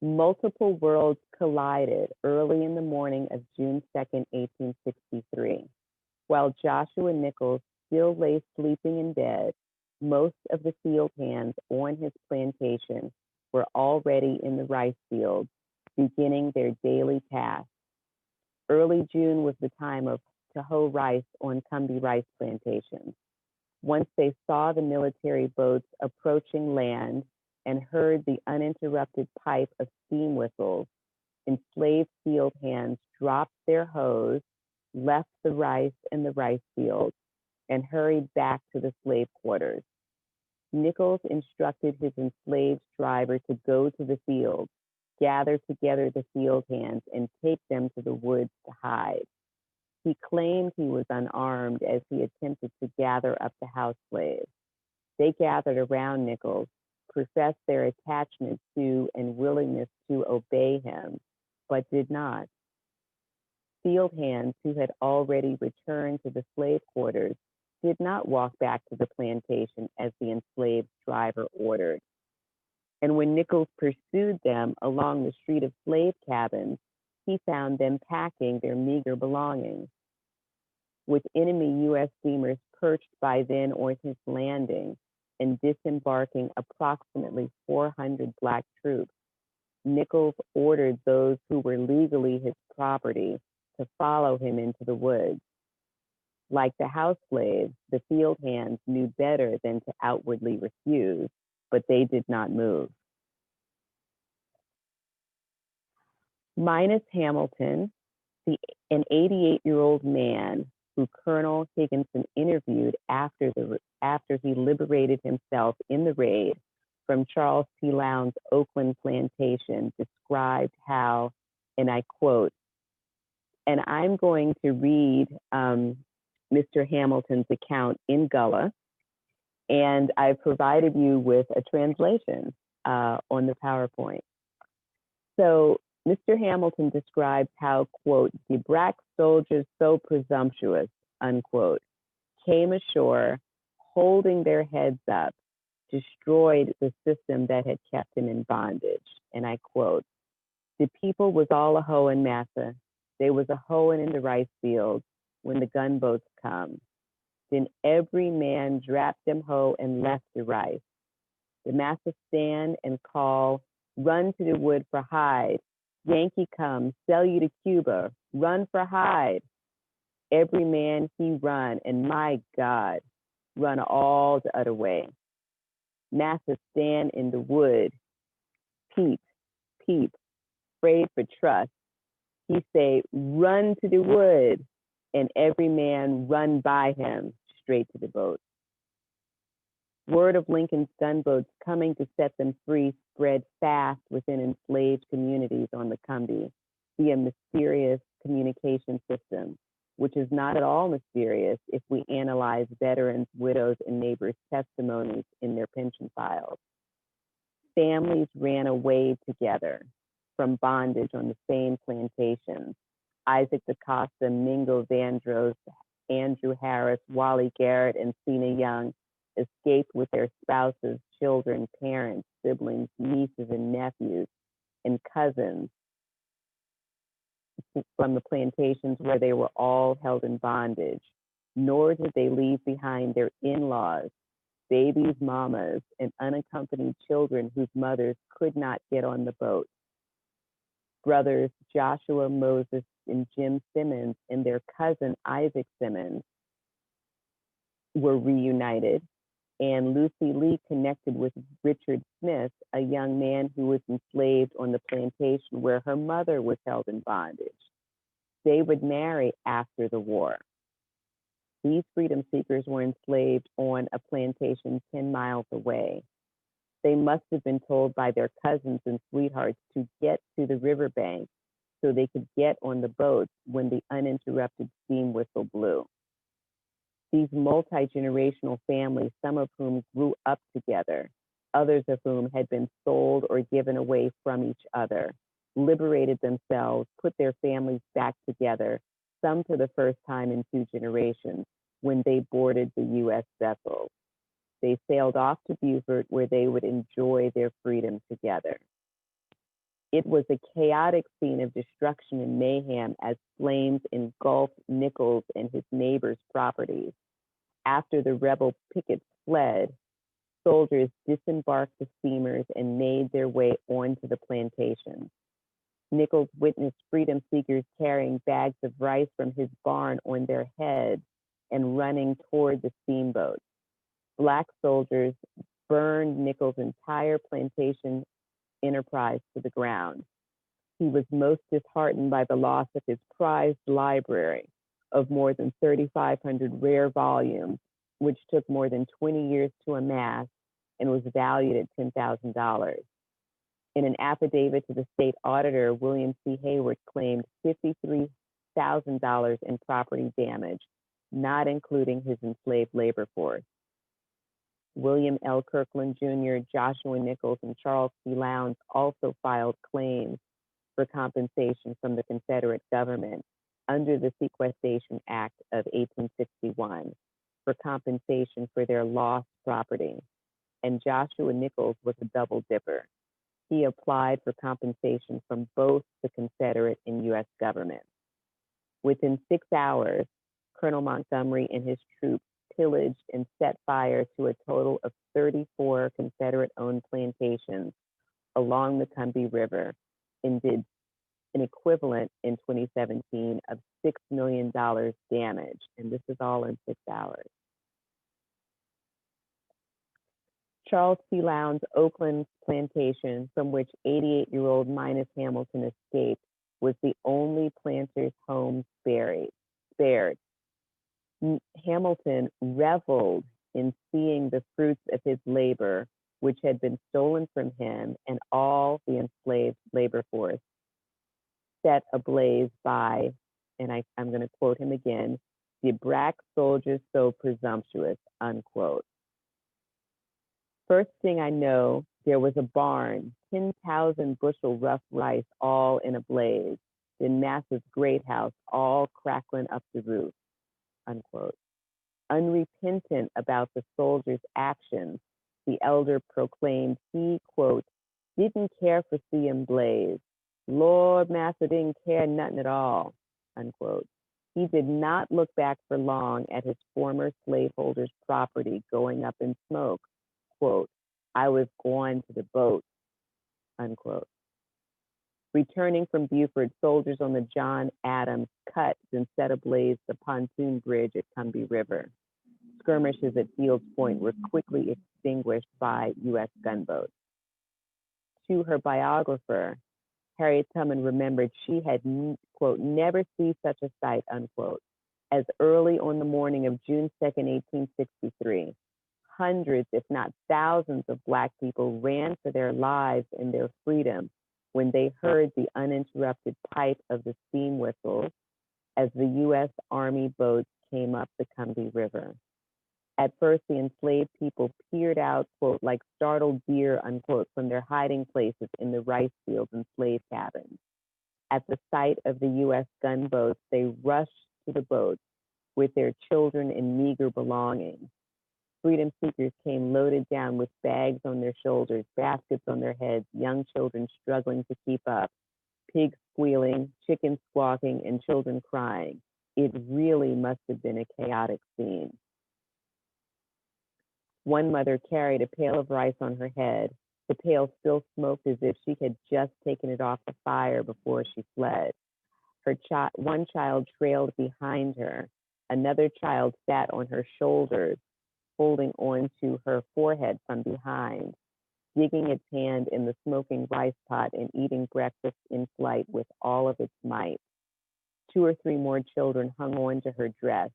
Multiple worlds collided early in the morning of June 2nd, 1863. While Joshua Nichols still lay sleeping in bed, most of the field hands on his plantation were already in the rice fields, beginning their daily task. Early June was the time to hoe rice on Combee rice plantations. Once they saw the military boats approaching land and heard the uninterrupted pipe of steam whistles, enslaved field hands dropped their hoes, left the rice in the rice fields, and hurried back to the slave quarters. Nichols instructed his enslaved driver to go to the field, gather together the field hands, and take them to the woods to hide. He claimed he was unarmed as he attempted to gather up the house slaves. They gathered around Nichols, professed their attachment to and willingness to obey him, but did not. Field hands who had already returned to the slave quarters did not walk back to the plantation as the enslaved driver ordered. And when Nichols pursued them along the street of slave cabins, he found them packing their meager belongings. With enemy U.S. steamers perched by then on his landing and disembarking approximately 400 Black troops, Nichols ordered those who were legally his property to follow him into the woods. Like the house slaves, the field hands knew better than to outwardly refuse, but they did not move. Minus Hamilton, an 88-year-old man who Colonel Higginson interviewed after he liberated himself in the raid from Charles P. Lowndes' Oakland plantation, described how, and I quote, and I'm going to read Mr. Hamilton's account in Gullah, and I've provided you with a translation on the PowerPoint. So Mr. Hamilton describes how, quote, the black soldiers so presumptuous, unquote, came ashore, holding their heads up, destroyed the system that had kept him in bondage. And I quote, the people was all a hoeing massa. They was a hoeing in the rice fields when the gunboats come. Then every man dropped them hoe and left the rice. The massa stand and call, run to the wood for hide. Yankee come, sell you to Cuba, run for hide. Every man he run, and my God, run all the other way. Massa stand in the wood, peep, peep, afraid for trust. He say, run to the wood, and every man run by him straight to the boat. Word of Lincoln's gunboats coming to set them free spread fast within enslaved communities on the Combee via mysterious communication system, which is not at all mysterious if we analyze veterans, widows, and neighbors' testimonies in their pension files. Families ran away together from bondage on the same plantations. Isaac DaCosta, Mingo Vandross, Andrew Harris, Wally Garrett, and Cena Young escaped with their spouses, children, parents, siblings, nieces and nephews, and cousins from the plantations where they were all held in bondage. Nor did they leave behind their in-laws, babies, mamas, and unaccompanied children whose mothers could not get on the boat. Brothers Joshua Moses and Jim Simmons and their cousin Isaac Simmons were reunited, and Lucy Lee connected with Richard Smith, a young man who was enslaved on the plantation where her mother was held in bondage. They would marry after the war. These freedom seekers were enslaved on a plantation 10 miles away. They must have been told by their cousins and sweethearts to get to the riverbank so they could get on the boats when the uninterrupted steam whistle blew. These multi-generational families, some of whom grew up together, others of whom had been sold or given away from each other, liberated themselves, put their families back together, some for the first time in 2 generations, when they boarded the U.S. vessels. They sailed off to Beaufort, where they would enjoy their freedom together. It was a chaotic scene of destruction and mayhem as flames engulfed Nichols and his neighbors' properties. After the rebel pickets fled, soldiers disembarked the steamers and made their way onto the plantation. Nichols witnessed freedom seekers carrying bags of rice from his barn on their heads and running toward the steamboats. Black soldiers burned Nichols' entire plantation enterprise to the ground. He was most disheartened by the loss of his prized library of more than 3,500 rare volumes, which took more than 20 years to amass and was valued at $10,000. In an affidavit to the state auditor, William C. Hayward claimed $53,000 in property damage, not including his enslaved labor force. William L. Kirkland Jr., Joshua Nichols, and Charles C. Lowndes also filed claims for compensation from the Confederate government under the Sequestration Act of 1861 for compensation for their lost property. And Joshua Nichols was a double dipper. He applied for compensation from both the Confederate and U.S. government. Within 6 hours, Colonel Montgomery and his troops pillaged and set fire to a total of 34 Confederate-owned plantations along the Combahee River and did an equivalent in 2017 of $6 million damage. And this is all in 6 hours. Charles P. Lowndes' Oakland plantation, from which 88-year-old Minus Hamilton escaped, was the only planter's home spared. Hamilton reveled in seeing the fruits of his labor, which had been stolen from him and all the enslaved labor force, set ablaze by, and I'm going to quote him again, the black soldiers so presumptuous, unquote. First thing I know, there was a barn, 10,000 bushel rough rice, all in a blaze, then massive great house, all crackling up the roof, unquote. Unrepentant about the soldiers' actions, the elder proclaimed he, quote, didn't care for see 'em blaze. Lord, Master didn't care nothing at all, unquote. He did not look back for long at his former slaveholders' property going up in smoke. Quote, I was going to the boat, unquote. Returning from Beaufort, soldiers on the John Adams cut and set ablaze the pontoon bridge at Combahee River. Skirmishes at Fields Point were quickly extinguished by U.S. gunboats. To her biographer, Harriet Tubman remembered she had, quote, never seen such a sight, unquote, as early on the morning of June 2nd, 1863. Hundreds, if not thousands of Black people ran for their lives and their freedom when they heard the uninterrupted pipe of the steam whistles as the U.S. Army boats came up the Combee River. At first, the enslaved people peered out, quote, like startled deer, unquote, from their hiding places in the rice fields and slave cabins. At the sight of the U.S. gunboats, they rushed to the boats with their children and meager belongings. Freedom seekers came loaded down with bags on their shoulders, baskets on their heads, young children struggling to keep up, pigs squealing, chickens squawking, and children crying. It really must have been a chaotic scene. One mother carried a pail of rice on her head. The pail still smoked as if she had just taken it off the fire before she fled. One child trailed behind her. Another child sat on her shoulders, holding on to her forehead from behind, digging its hand in the smoking rice pot and eating breakfast in flight with all of its might. 2 or 3 more children hung on to her dress.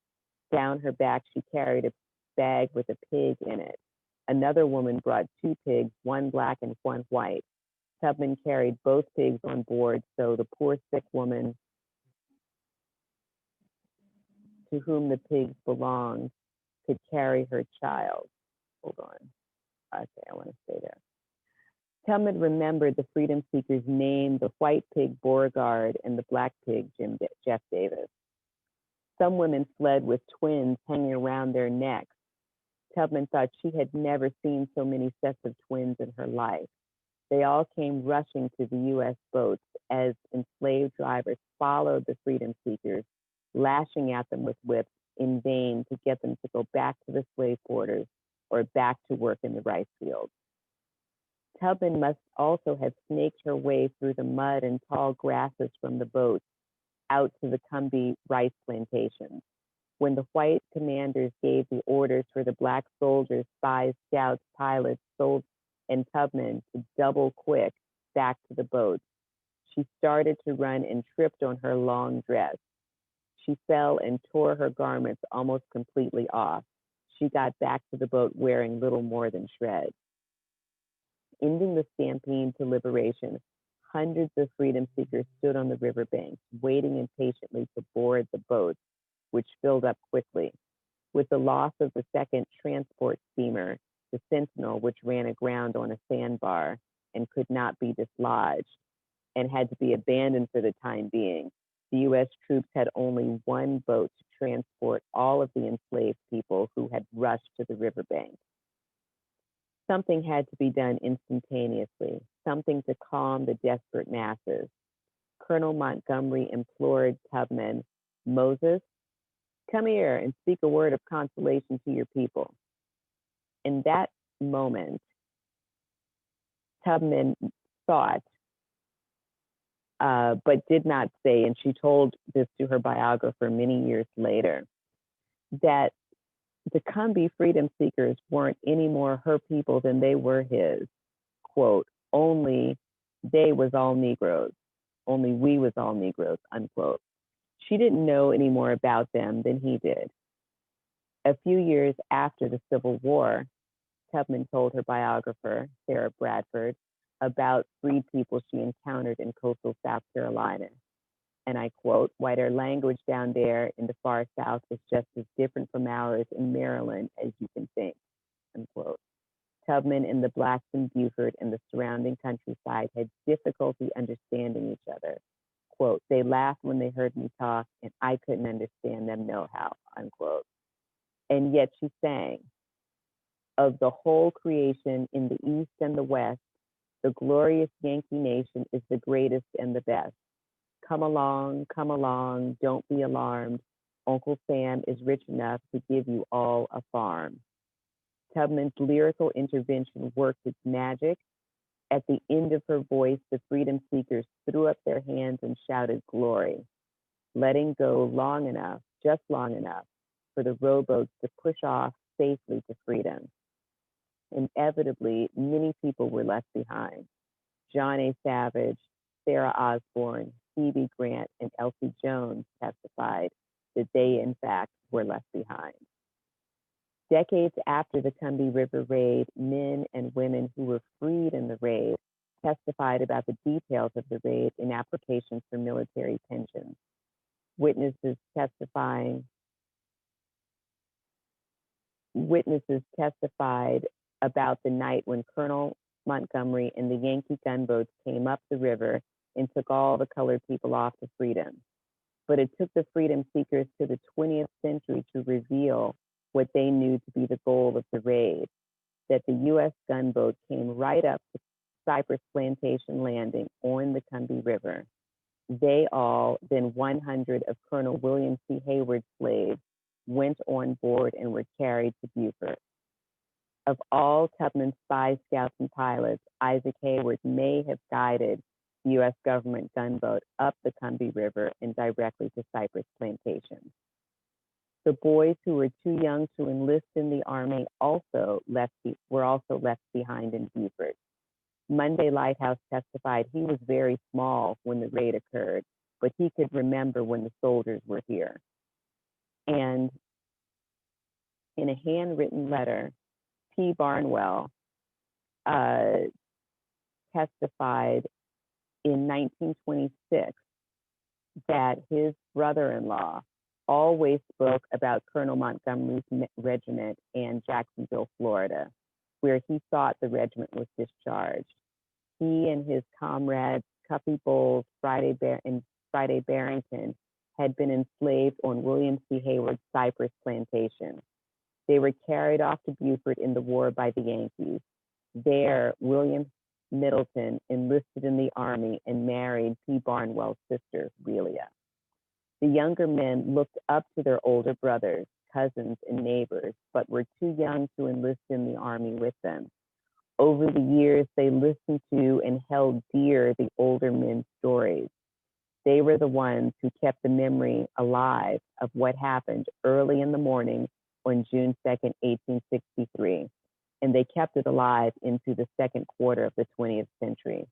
Down her back, she carried a bag with a pig in it. Another woman brought 2 pigs, one black and one white. Tubman carried both pigs on board so the poor sick woman to whom the pigs belonged could carry her child. Hold on. Okay, I want to stay there. Tubman remembered the freedom seekers named the white pig Beauregard and the black pig Jeff Davis. Some women fled with twins hanging around their necks. Tubman thought she had never seen so many sets of twins in her life. They all came rushing to the U.S. boats as enslaved drivers followed the freedom seekers, lashing at them with whips in vain to get them to go back to the slave quarters or back to work in the rice fields. Tubman must also have snaked her way through the mud and tall grasses from the boats out to the Combee rice plantations. When the white commanders gave the orders for the black soldiers, spies, scouts, pilots, and Tubman to double quick back to the boats, she started to run and tripped on her long dress. She fell and tore her garments almost completely off. She got back to the boat wearing little more than shreds. Ending the stampede to liberation, hundreds of freedom seekers stood on the riverbanks, waiting impatiently to board the boats, which filled up quickly. With the loss of the second transport steamer, the Sentinel, which ran aground on a sandbar and could not be dislodged and had to be abandoned for the time being, the U.S. troops had only one boat to transport all of the enslaved people who had rushed to the riverbank. Something had to be done instantaneously, something to calm the desperate masses. Colonel Montgomery implored Tubman, Moses, come here and speak a word of consolation to your people. In that moment, Tubman thought, but did not say, and she told this to her biographer many years later, that the Combee freedom seekers weren't any more her people than they were his. Quote, only they was all Negroes. only we was all Negroes, unquote. She didn't know any more about them than he did. A few years after the Civil War, Tubman told her biographer, Sarah Bradford, about freed people she encountered in coastal South Carolina. And I quote, "Why their language down there in the far South is just as different from ours in Maryland as you can think," unquote. Tubman and the blacks in Beaufort and the surrounding countryside had difficulty understanding each other. Quote, "They laughed when they heard me talk, and I couldn't understand them no how," unquote. And yet she sang, "Of the whole creation in the East and the West, the glorious Yankee nation is the greatest and the best. Come along, don't be alarmed. Uncle Sam is rich enough to give you all a farm." Tubman's lyrical intervention worked its magic. At the end of her voice, the freedom seekers threw up their hands and shouted glory, letting go long enough, just long enough, for the rowboats to push off safely to freedom. Inevitably, many people were left behind. John A. Savage, Sarah Osborne, Phoebe Grant, and Elsie Jones testified that they, in fact, were left behind. Decades after the Combee River Raid, men and women who were freed in the raid testified about the details of the raid in applications for military pensions. Witnesses testified about the night when Colonel Montgomery and the Yankee gunboats came up the river and took all the colored people off to freedom. But it took the freedom seekers to the 20th century to reveal what they knew to be the goal of the raid, that the U.S. gunboat came right up to Cypress Plantation Landing on the Combee River. They all, then 100 of Colonel William C. Hayward's slaves, went on board and were carried to Beaufort. Of all Tubman's spies, scouts, and pilots, Isaac Hayward may have guided the U.S. government gunboat up the Combee River and directly to Cypress Plantation. The boys who were too young to enlist in the Army were also left behind in Beaufort. Monday Lighthouse testified he was very small when the raid occurred, but he could remember when the soldiers were here. And in a handwritten letter, P. Barnwell testified in 1926 that his brother-in-law always spoke about Colonel Montgomery's regiment and Jacksonville, Florida, where he thought the regiment was discharged. He and his comrades, Cuffy Bowles and Friday Barrington, had been enslaved on William C. Hayward's Cypress Plantation. They were carried off to Beaufort in the war by the Yankees. There, William Middleton enlisted in the Army and married P. Barnwell's sister, Relia. The younger men looked up to their older brothers, cousins, and neighbors, but were too young to enlist in the Army with them. Over the years, they listened to and held dear the older men's stories. They were the ones who kept the memory alive of what happened early in the morning on June 2nd, 1863, and they kept it alive into the second quarter of the 20th century.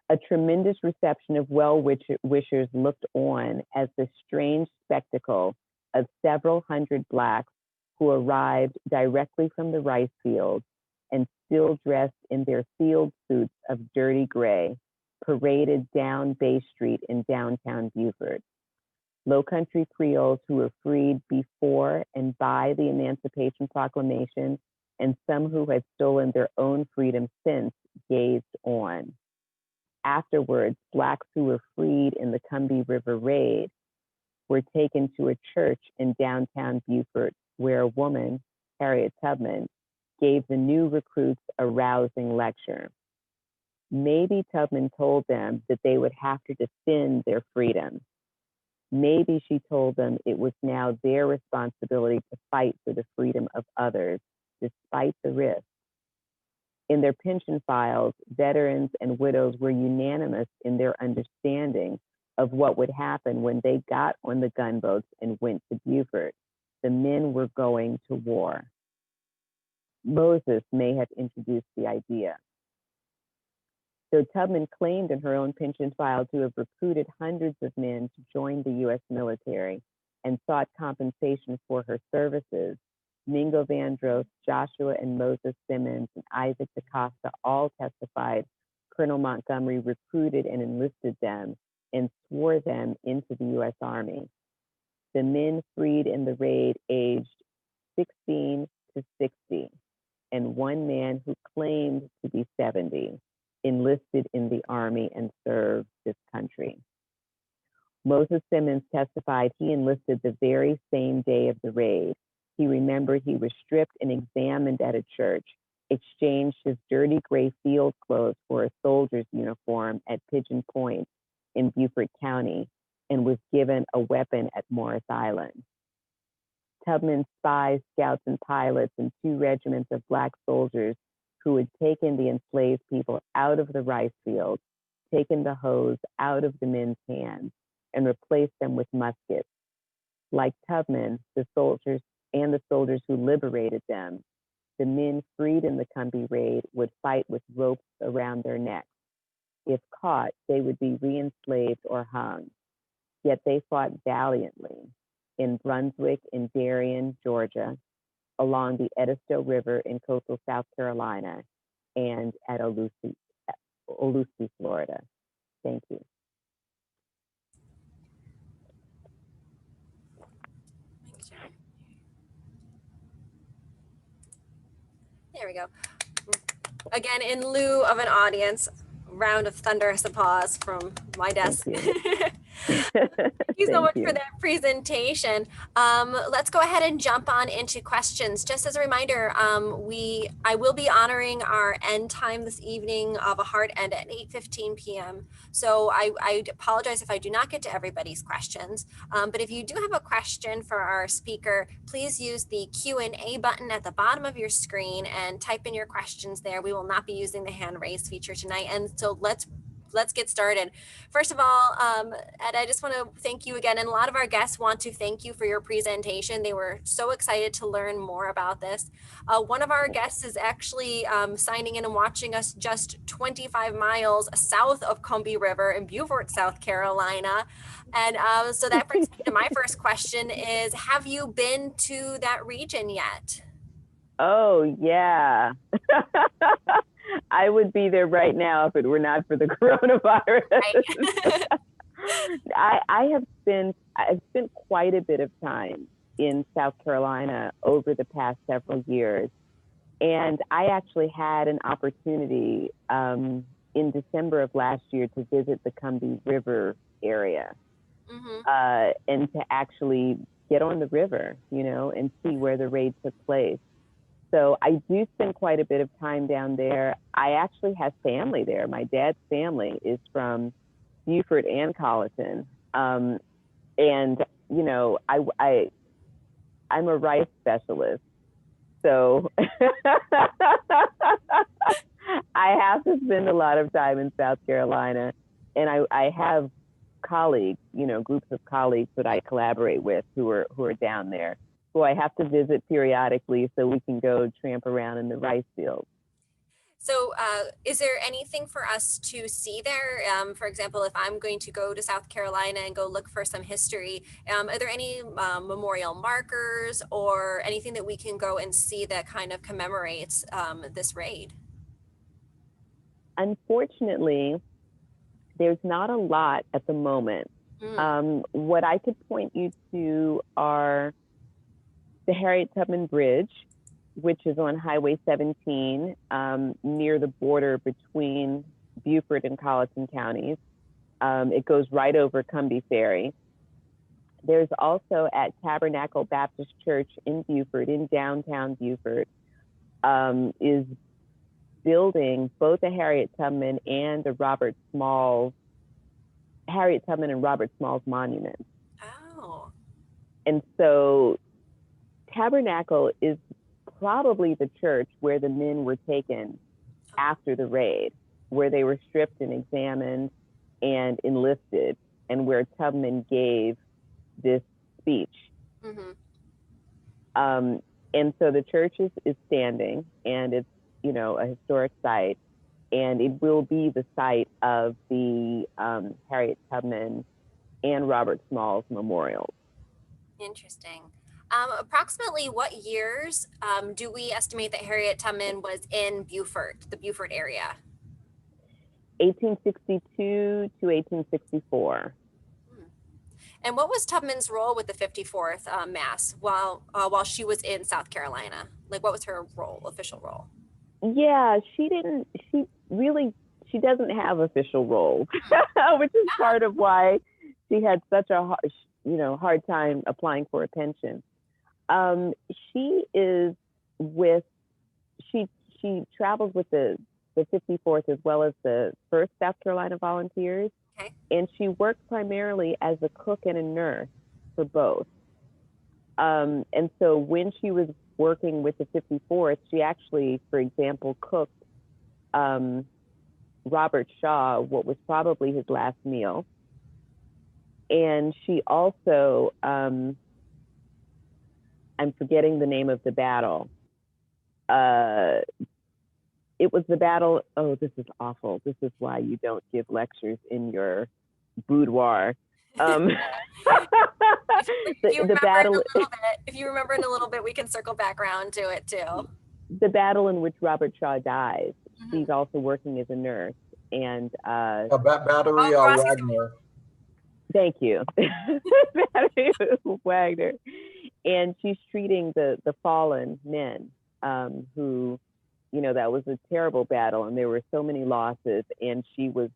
A tremendous reception of well-wishers looked on as the strange spectacle of several hundred Blacks who arrived directly from the rice fields and still dressed in their field suits of dirty gray, paraded down Bay Street in downtown Beaufort. Low Country Creoles who were freed before and by the Emancipation Proclamation, and some who had stolen their own freedom since, gazed on. Afterwards, Blacks who were freed in the Combahee River Raid were taken to a church in downtown Beaufort, where a woman, Harriet Tubman, gave the new recruits a rousing lecture. Maybe Tubman told them that they would have to defend their freedom. Maybe she told them it was now their responsibility to fight for the freedom of others, despite the risk. In their pension files, veterans and widows were unanimous in their understanding of what would happen when they got on the gunboats and went to Beaufort. The men were going to war. Moses may have introduced the idea. Though Tubman claimed in her own pension file to have recruited hundreds of men to join the U.S. military and sought compensation for her services, Mingo Vandross, Joshua and Moses Simmons, and Isaac DaCosta all testified Colonel Montgomery recruited and enlisted them and swore them into the U.S. Army. The men freed in the raid aged 16 to 60, and one man who claimed to be 70 enlisted in the Army and served this country. Moses Simmons testified he enlisted the very same day of the raid. He remembered he was stripped and examined at a church, exchanged his dirty gray field clothes for a soldier's uniform at Pigeon Point in Beaufort County, and was given a weapon at Morris Island. Tubman's spies, scouts, and pilots and 2 regiments of Black soldiers who had taken the enslaved people out of the rice fields, taken the hoes out of the men's hands, and replaced them with muskets. Like Tubman, the soldiers who liberated them, the men freed in the Combee Raid would fight with ropes around their necks. If caught, they would be re-enslaved or hung. Yet they fought valiantly in Brunswick, in Darien, Georgia, along the Edda River in coastal South Carolina, and at Olusi, Florida. Thank you. There we go. Again, in lieu of an audience, round of thunderous applause from my desk. Thank you so much for that presentation. Let's go ahead and jump on into questions. Just as a reminder, I will be honoring our end time this evening of a hard end at 8:15 p.m. So I apologize if I do not get to everybody's questions. But if you do have a question for our speaker, please use the Q&A button at the bottom of your screen and type in your questions there. We will not be using the hand raise feature tonight. And so let's get started. First of all, Ed, I just want to thank you again. And a lot of our guests want to thank you for your presentation. They were so excited to learn more about this. One of our guests is actually signing in and watching us just 25 miles south of Combee River in Beaufort, South Carolina. And so that brings me to my first question is, have you been to that region yet? Oh, yeah. I would be there right now if it were not for the coronavirus. Right. I've spent quite a bit of time in South Carolina over the past several years. And I actually had an opportunity in December of last year to visit the Combahee River area, and to actually get on the river, and see where the raid took place. So I do spend quite a bit of time down there. I actually have family there. My dad's family is from Beaufort and Colleton. And, I'm a rice specialist. So I have to spend a lot of time in South Carolina. And I have colleagues, groups of colleagues that I collaborate with who are down there, who I have to visit periodically so we can go tramp around in the rice fields. So is there anything for us to see there? For example, if I'm going to go to South Carolina and go look for some history, are there any memorial markers or anything that we can go and see that kind of commemorates this raid? Unfortunately, there's not a lot at the moment. What I could point you to are the Harriet Tubman Bridge, which is on Highway 17 near the border between Beaufort and Colleton counties. It goes right over Combee Ferry. There's also at Tabernacle Baptist Church in Beaufort, in downtown Beaufort, is building both the Harriet Tubman and Robert Small's monuments. Oh. And so Tabernacle is probably the church where the men were taken after the raid, where they were stripped and examined and enlisted, and where Tubman gave this speech. And so the church is standing, and it's, a historic site. and it will be the site of the Harriet Tubman and Robert Smalls memorials. Interesting. Approximately what years do we estimate that Harriet Tubman was in Beaufort, the Beaufort area? 1862 to 1864. And what was Tubman's role with the 54th Mass while she was in South Carolina? Like, what was her role, official role? Yeah, she doesn't have official roles, which is part of why she had such a hard time applying for a pension. She travels with the 54th as well as the 1st South Carolina Volunteers. Okay. And she worked primarily as a cook and a nurse for both. And so when she was working with the 54th, she actually, for example, cooked Robert Shaw what was probably his last meal. And she also, I'm forgetting the name of the battle. It was the battle, oh, this is awful. This is why you don't give lectures in your boudoir. If you remember in a little bit, we can circle back around to it too. The battle in which Robert Shaw dies. Mm-hmm. She's also working as a nurse. And Battery Wagner. Thank you. Battery Wagner. And she's treating the fallen men who, that was a terrible battle and there were so many losses, and she was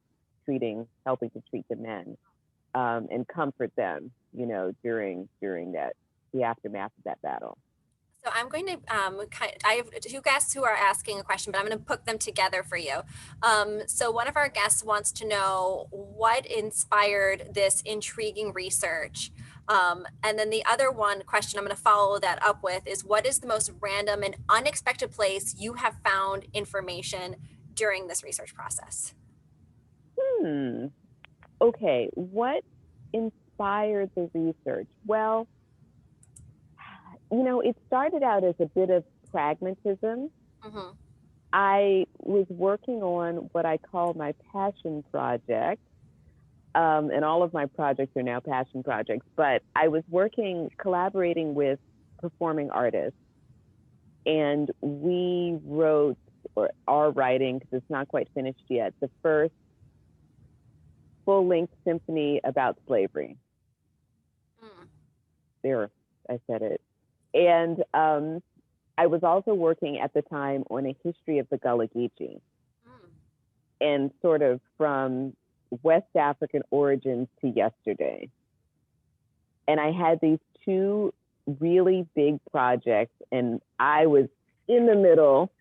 helping to treat the men and comfort them, during the aftermath of that battle. So I'm going to, I have two guests who are asking a question, but I'm going to put them together for you. So one of our guests wants to know what inspired this intriguing research. And then the other question I'm going to follow that up with is, what is the most random and unexpected place you have found information during this research process? Okay, what inspired the research? Well, it started out as a bit of pragmatism. Mm-hmm. I was working on what I call my passion project. And all of my projects are now passion projects, but I was collaborating with performing artists. And we wrote, or are writing, because it's not quite finished yet, the first full-length symphony about slavery. There, I said it. And I was also working at the time on a history of the Gullah Geechee, and sort of from West African origins to yesterday. And I had these two really big projects, and I was in the middle,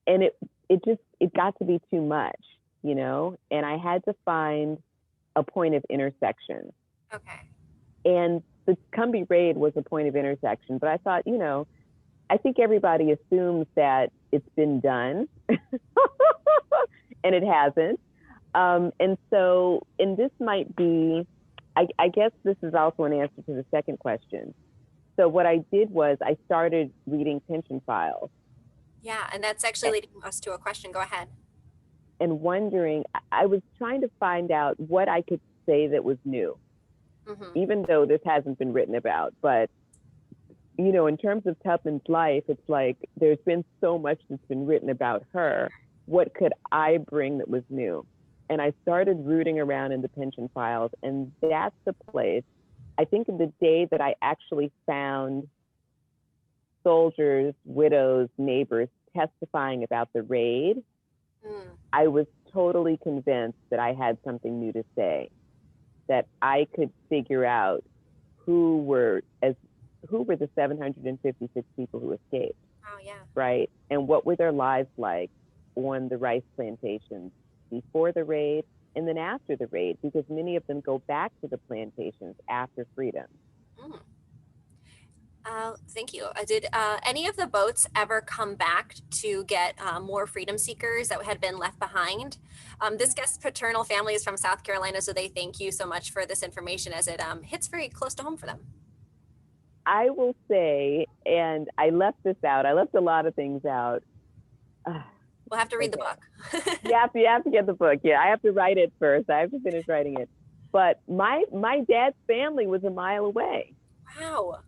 and it got to be too much, and I had to find a point of intersection. Okay. And the Combee Raid was a point of intersection, but I thought, I think everybody assumes that it's been done, and it hasn't. And this might be, I guess this is also an answer to the second question. So what I did was I started reading pension files. Yeah, and that's actually leading us to a question. Go ahead. And wondering, I was trying to find out what I could say that was new. Mm-hmm. Even though this hasn't been written about, but in terms of Tubman's life, it's like there's been so much that's been written about her. What could I bring that was new? And I started rooting around in the pension files, and that's the place. I think in the day that I actually found soldiers, widows, neighbors testifying about the raid, I was totally convinced that I had something new to say, that I could figure out who were the 756 people who escaped. Oh, yeah. Right? And what were their lives like on the rice plantations before the raid and then after the raid, because many of them go back to the plantations after freedom. Thank you. Did any of the boats ever come back to get more freedom seekers that had been left behind? This guest's paternal family is from South Carolina, so they thank you so much for this information, as it hits very close to home for them. I will say, and I left this out, I left a lot of things out. We'll have to read the book. You have to get the book. Yeah, I have to write it first. I have to finish writing it. But my dad's family was a mile away. Wow.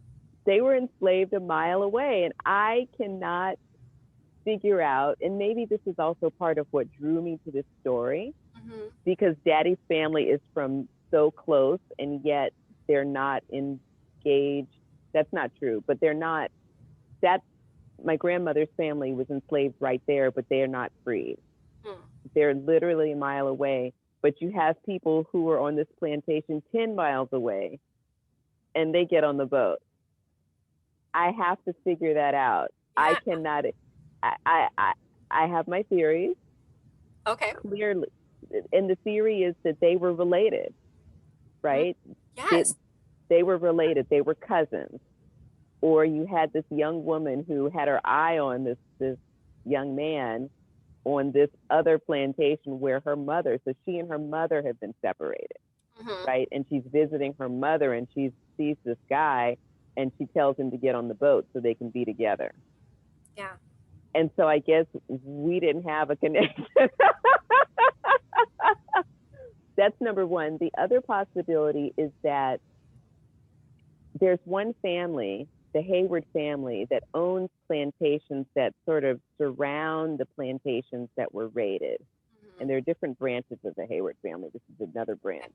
They were enslaved a mile away, and I cannot figure out, and maybe this is also part of what drew me to this story, because Daddy's family is from so close, and yet they're not engaged. That's not true, but they're not. That's my grandmother's family was enslaved right there, but they are not freed. They're literally a mile away. But you have people who are on this plantation 10 miles away, and they get on the boat. I have to figure that out. Yeah. I cannot. I have my theories. Okay. Clearly, and the theory is that they were related, right? Yes. They were related. They were cousins. Or you had this young woman who had her eye on this young man on this other plantation where her mother, so she and her mother have been separated, right? And she's visiting her mother, and she sees this guy, and she tells him to get on the boat so they can be together. Yeah. And so I guess we didn't have a connection. That's number one. The other possibility is that there's one family, the Hayward family, that owns plantations that sort of surround the plantations that were raided. And there are different branches of the Hayward family. This is another branch.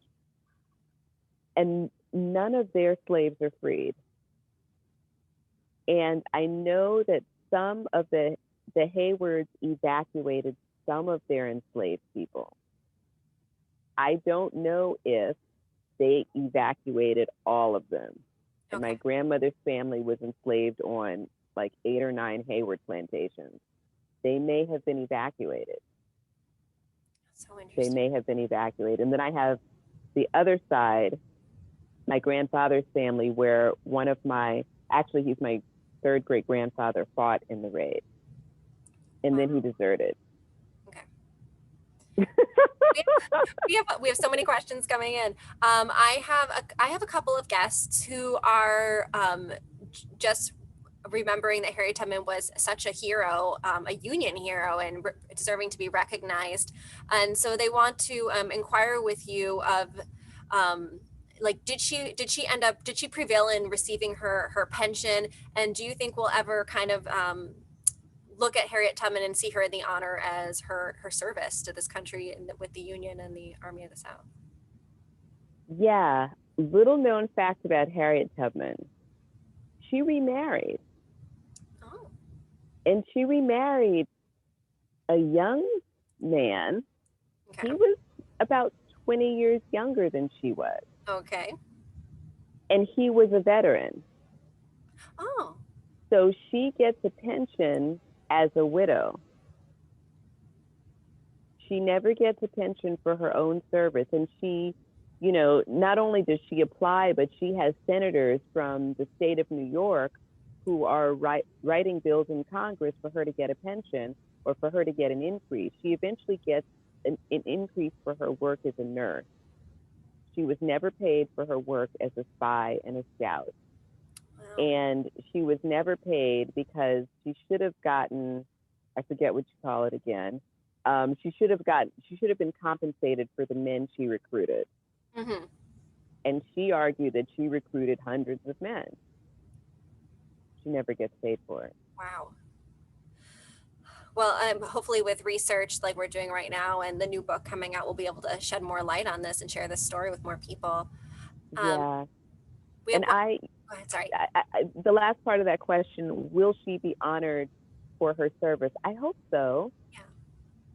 And none of their slaves are freed. And I know that some of the Haywards evacuated some of their enslaved people. I don't know if they evacuated all of them. And my grandmother's family was enslaved on like 8 or 9 Hayward plantations. They may have been evacuated. So interesting. They may have been evacuated. And then I have the other side, my grandfather's family, where one of actually he's my third great grandfather, fought in the raid. And then he deserted. Okay. we have so many questions coming in. I have a couple of guests who are just remembering that Harriet Tubman was such a hero, a Union hero, and deserving to be recognized. And so they want to inquire with you of like, did she prevail in receiving her pension? And do you think we'll ever kind of look at Harriet Tubman and see her in the honor as her service to this country and with the Union and the Army of the South? Yeah, little known fact about Harriet Tubman. She remarried. Oh. And she remarried a young man. Okay. He was about 20 years younger than she was. Okay. And he was a veteran. Oh. So she gets a pension as a widow. She never gets a pension for her own service. And she, you know, not only does she apply, but she has senators from the state of New York who are writing bills in Congress for her to get a pension or for her to get an increase. She eventually gets an increase for her work as a nurse. She was never paid for her work as a spy and a scout. Wow. And she was never paid because she should have gotten, I forget what you call it again. She should have been compensated for the men she recruited. Mm-hmm. And she argued that she recruited hundreds of men. She never gets paid for it. Wow. Well, hopefully with research like we're doing right now and the new book coming out, we'll be able to shed more light on this and share this story with more people. Yeah. And go ahead, sorry. The last part of that question, will she be honored for her service? I hope so. Yeah.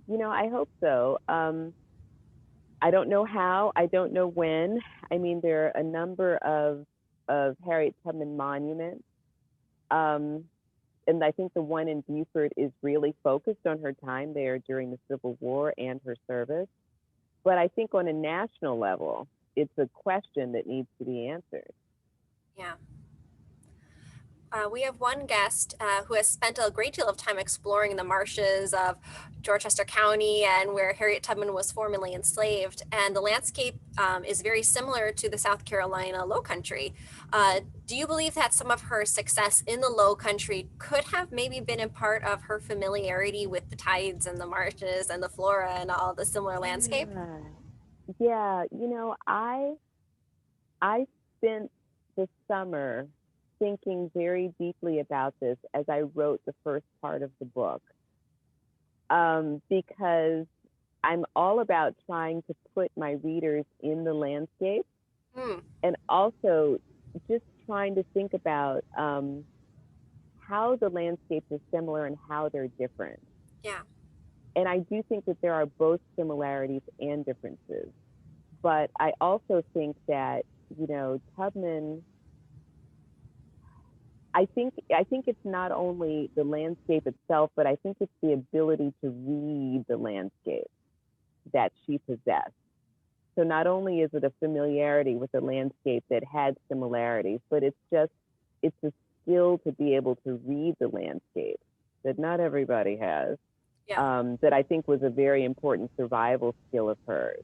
You know, I hope so. I don't know how, I don't know when. I mean, there are a number of Harriet Tubman monuments. And I think the one in Beaufort is really focused on her time there during the Civil War and her service. But I think on a national level, it's a question that needs to be answered. Yeah. We have one guest who has spent a great deal of time exploring the marshes of Dorchester County and where Harriet Tubman was formerly enslaved. And the landscape is very similar to the South Carolina Low Country. Do you believe that some of her success in the Low Country could have maybe been a part of her familiarity with the tides and the marshes and the flora and all the similar landscape? Yeah, you know, I spent the summer thinking very deeply about this as I wrote the first part of the book, because I'm all about trying to put my readers in the landscape, and also just trying to think about how the landscapes are similar and how they're different. Yeah. And I do think that there are both similarities and differences. But I also think that, you know, Tubman, I think it's not only the landscape itself, but I think it's the ability to read the landscape that she possessed. So not only is it a familiarity with the landscape that had similarities, but it's a skill to be able to read the landscape that not everybody has, that I think was a very important survival skill of hers.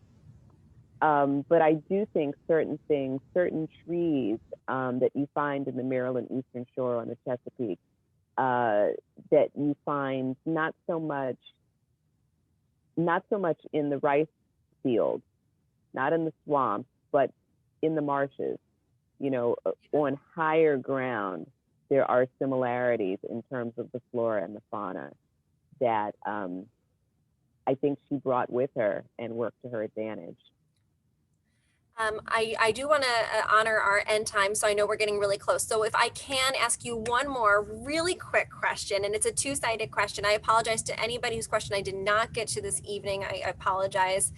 But I do think certain things, certain trees that you find in the Maryland Eastern Shore on the Chesapeake, that you find not so much in the rice fields, not in the swamps, but in the marshes, you know, on higher ground, there are similarities in terms of the flora and the fauna that I think she brought with her and worked to her advantage. I do want to honor our end time, so I know we're getting really close. So if I can ask you one more really quick question, and it's a two-sided question. I apologize to anybody whose question I did not get to this evening. I apologize.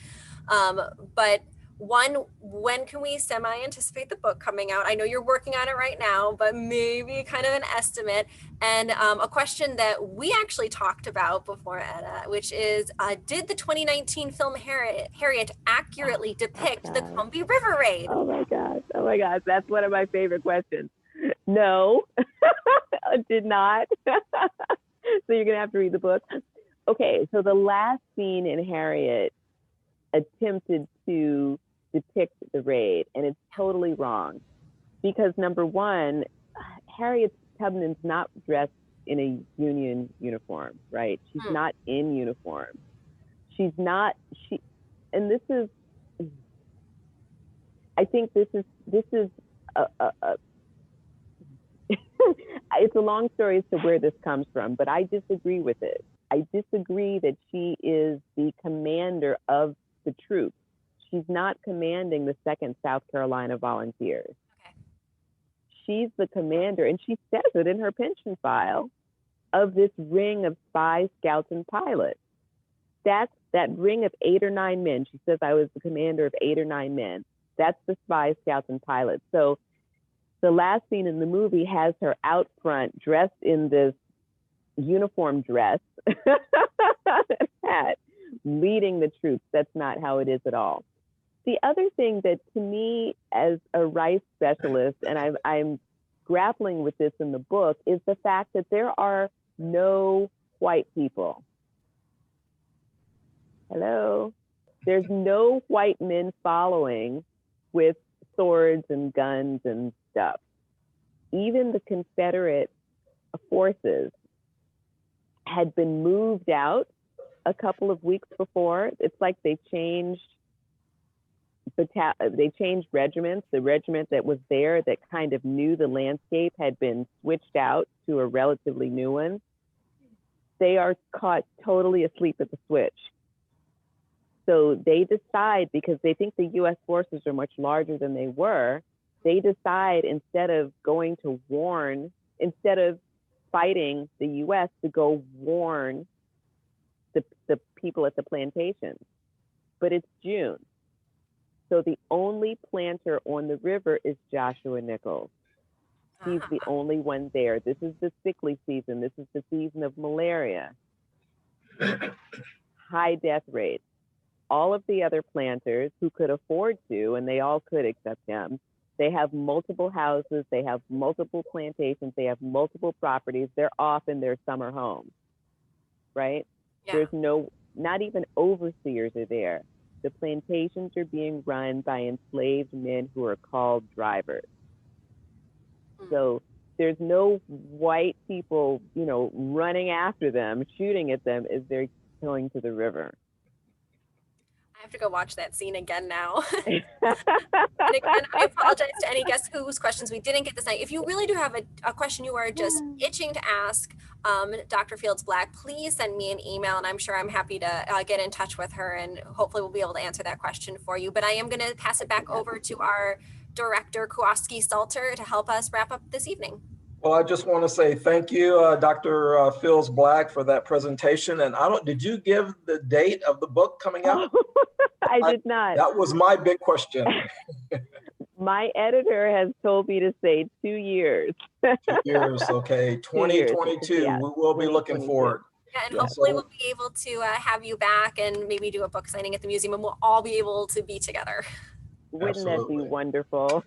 But one, when can we semi-anticipate the book coming out? I know you're working on it right now, but maybe kind of an estimate. And a question that we actually talked about before, Edda, which is, did the 2019 film Harriet accurately depict the Combahee River Raid? Oh my gosh, that's one of my favorite questions. No, I did not. So you're gonna have to read the book. Okay, so the last scene in Harriet attempted to depict the raid, and it's totally wrong, because number one, Harriet Tubman's not dressed in a Union uniform, right? She's not in uniform. And this is, I think this is it's a long story as to where this comes from, but I disagree with it. I disagree that she is the commander of the troops. She's not commanding the 2nd South Carolina Volunteers. Okay. She's the commander, and she says it in her pension file, of this ring of spies, scouts, and pilots. That's that ring of 8 or 9 men. She says, I was the commander of 8 or 9 men. That's the spies, scouts, and pilots. So the last scene in the movie has her out front dressed in this uniform dress, hat, leading the troops. That's not how it is at all. The other thing that, to me, as a rice specialist, and I'm grappling with this in the book, is the fact that there are no white people. Hello? There's no white men following with swords and guns and stuff. Even the Confederate forces had been moved out a couple of weeks before. It's like they changed regiments. The regiment that was there that kind of knew the landscape had been switched out to a relatively new one. They are caught totally asleep at the switch. So they decide, because they think the US forces are much larger than they were, they decide, instead of fighting the US, to go warn the people at the plantations. But it's June. So the only planter on the river is Joshua Nichols. He's the only one there. This is the sickly season. This is the season of malaria. High death rates. All of the other planters who could afford to, and they all could except him, They have multiple houses, they have multiple plantations, they have multiple properties. They're off in their summer homes, right? Yeah. There's not even overseers are there. The plantations are being run by enslaved men who are called drivers. So there's no white people, running after them, shooting at them as they're going to the river. I have to go watch that scene again now. And again, I apologize to any guests whose questions we didn't get this night. If you really do have a question you are just itching to ask Dr. Fields Black, please send me an email, and I'm sure I'm happy to get in touch with her, and hopefully we'll be able to answer that question for you. But I am going to pass it back over to our director, Kowalski Salter, to help us wrap up this evening. Well, I just want to say thank you, Dr. Fields Black, for that presentation. And did you give the date of the book coming out? I did not. That was my big question. My editor has told me to say 2 years. 2 years, okay. 2022, Yeah, we will be looking forward. Yeah, and hopefully we'll be able to have you back and maybe do a book signing at the museum, and we'll all be able to be together. Wouldn't that be wonderful?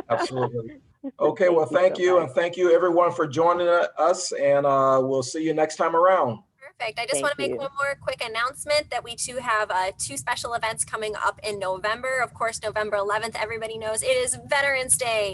Absolutely. Okay, well, thank you. And thank you everyone for joining us, and we'll see you next time around. Perfect. I just want to make one more quick announcement that we too have 2 special events coming up in November. Of course, November 11th, everybody knows it is Veterans Day.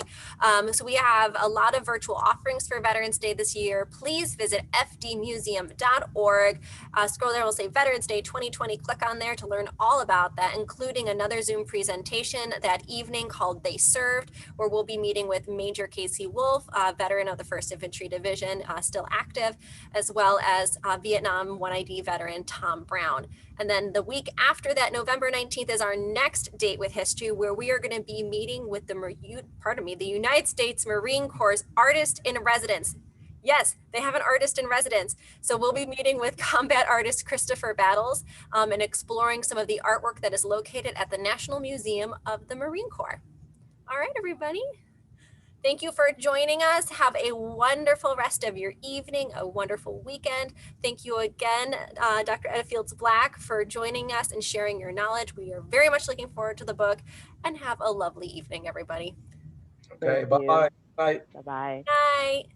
So we have a lot of virtual offerings for Veterans Day this year. Please visit fdmuseum.org. Scroll there, it'll say Veterans Day 2020. Click on there to learn all about that, including another Zoom presentation that evening called They Served, where we'll be meeting with Major Casey Wolf, veteran of the 1st Infantry Division, still active, as well as Vietnam 1ID veteran Tom Brown. And then the week after that, November 19th, is our next Date with History, where we are going to be meeting with the United States Marine Corps Artist in Residence. Yes, they have an artist in residence. So we'll be meeting with combat artist Christopher Battles and exploring some of the artwork that is located at the National Museum of the Marine Corps. All right, everybody. Thank you for joining us. Have a wonderful rest of your evening, a wonderful weekend. Thank you again, Dr. Edda Fields Black, for joining us and sharing your knowledge. We are very much looking forward to the book, and have a lovely evening, everybody. Okay, bye-bye. Bye. Bye-bye. Night.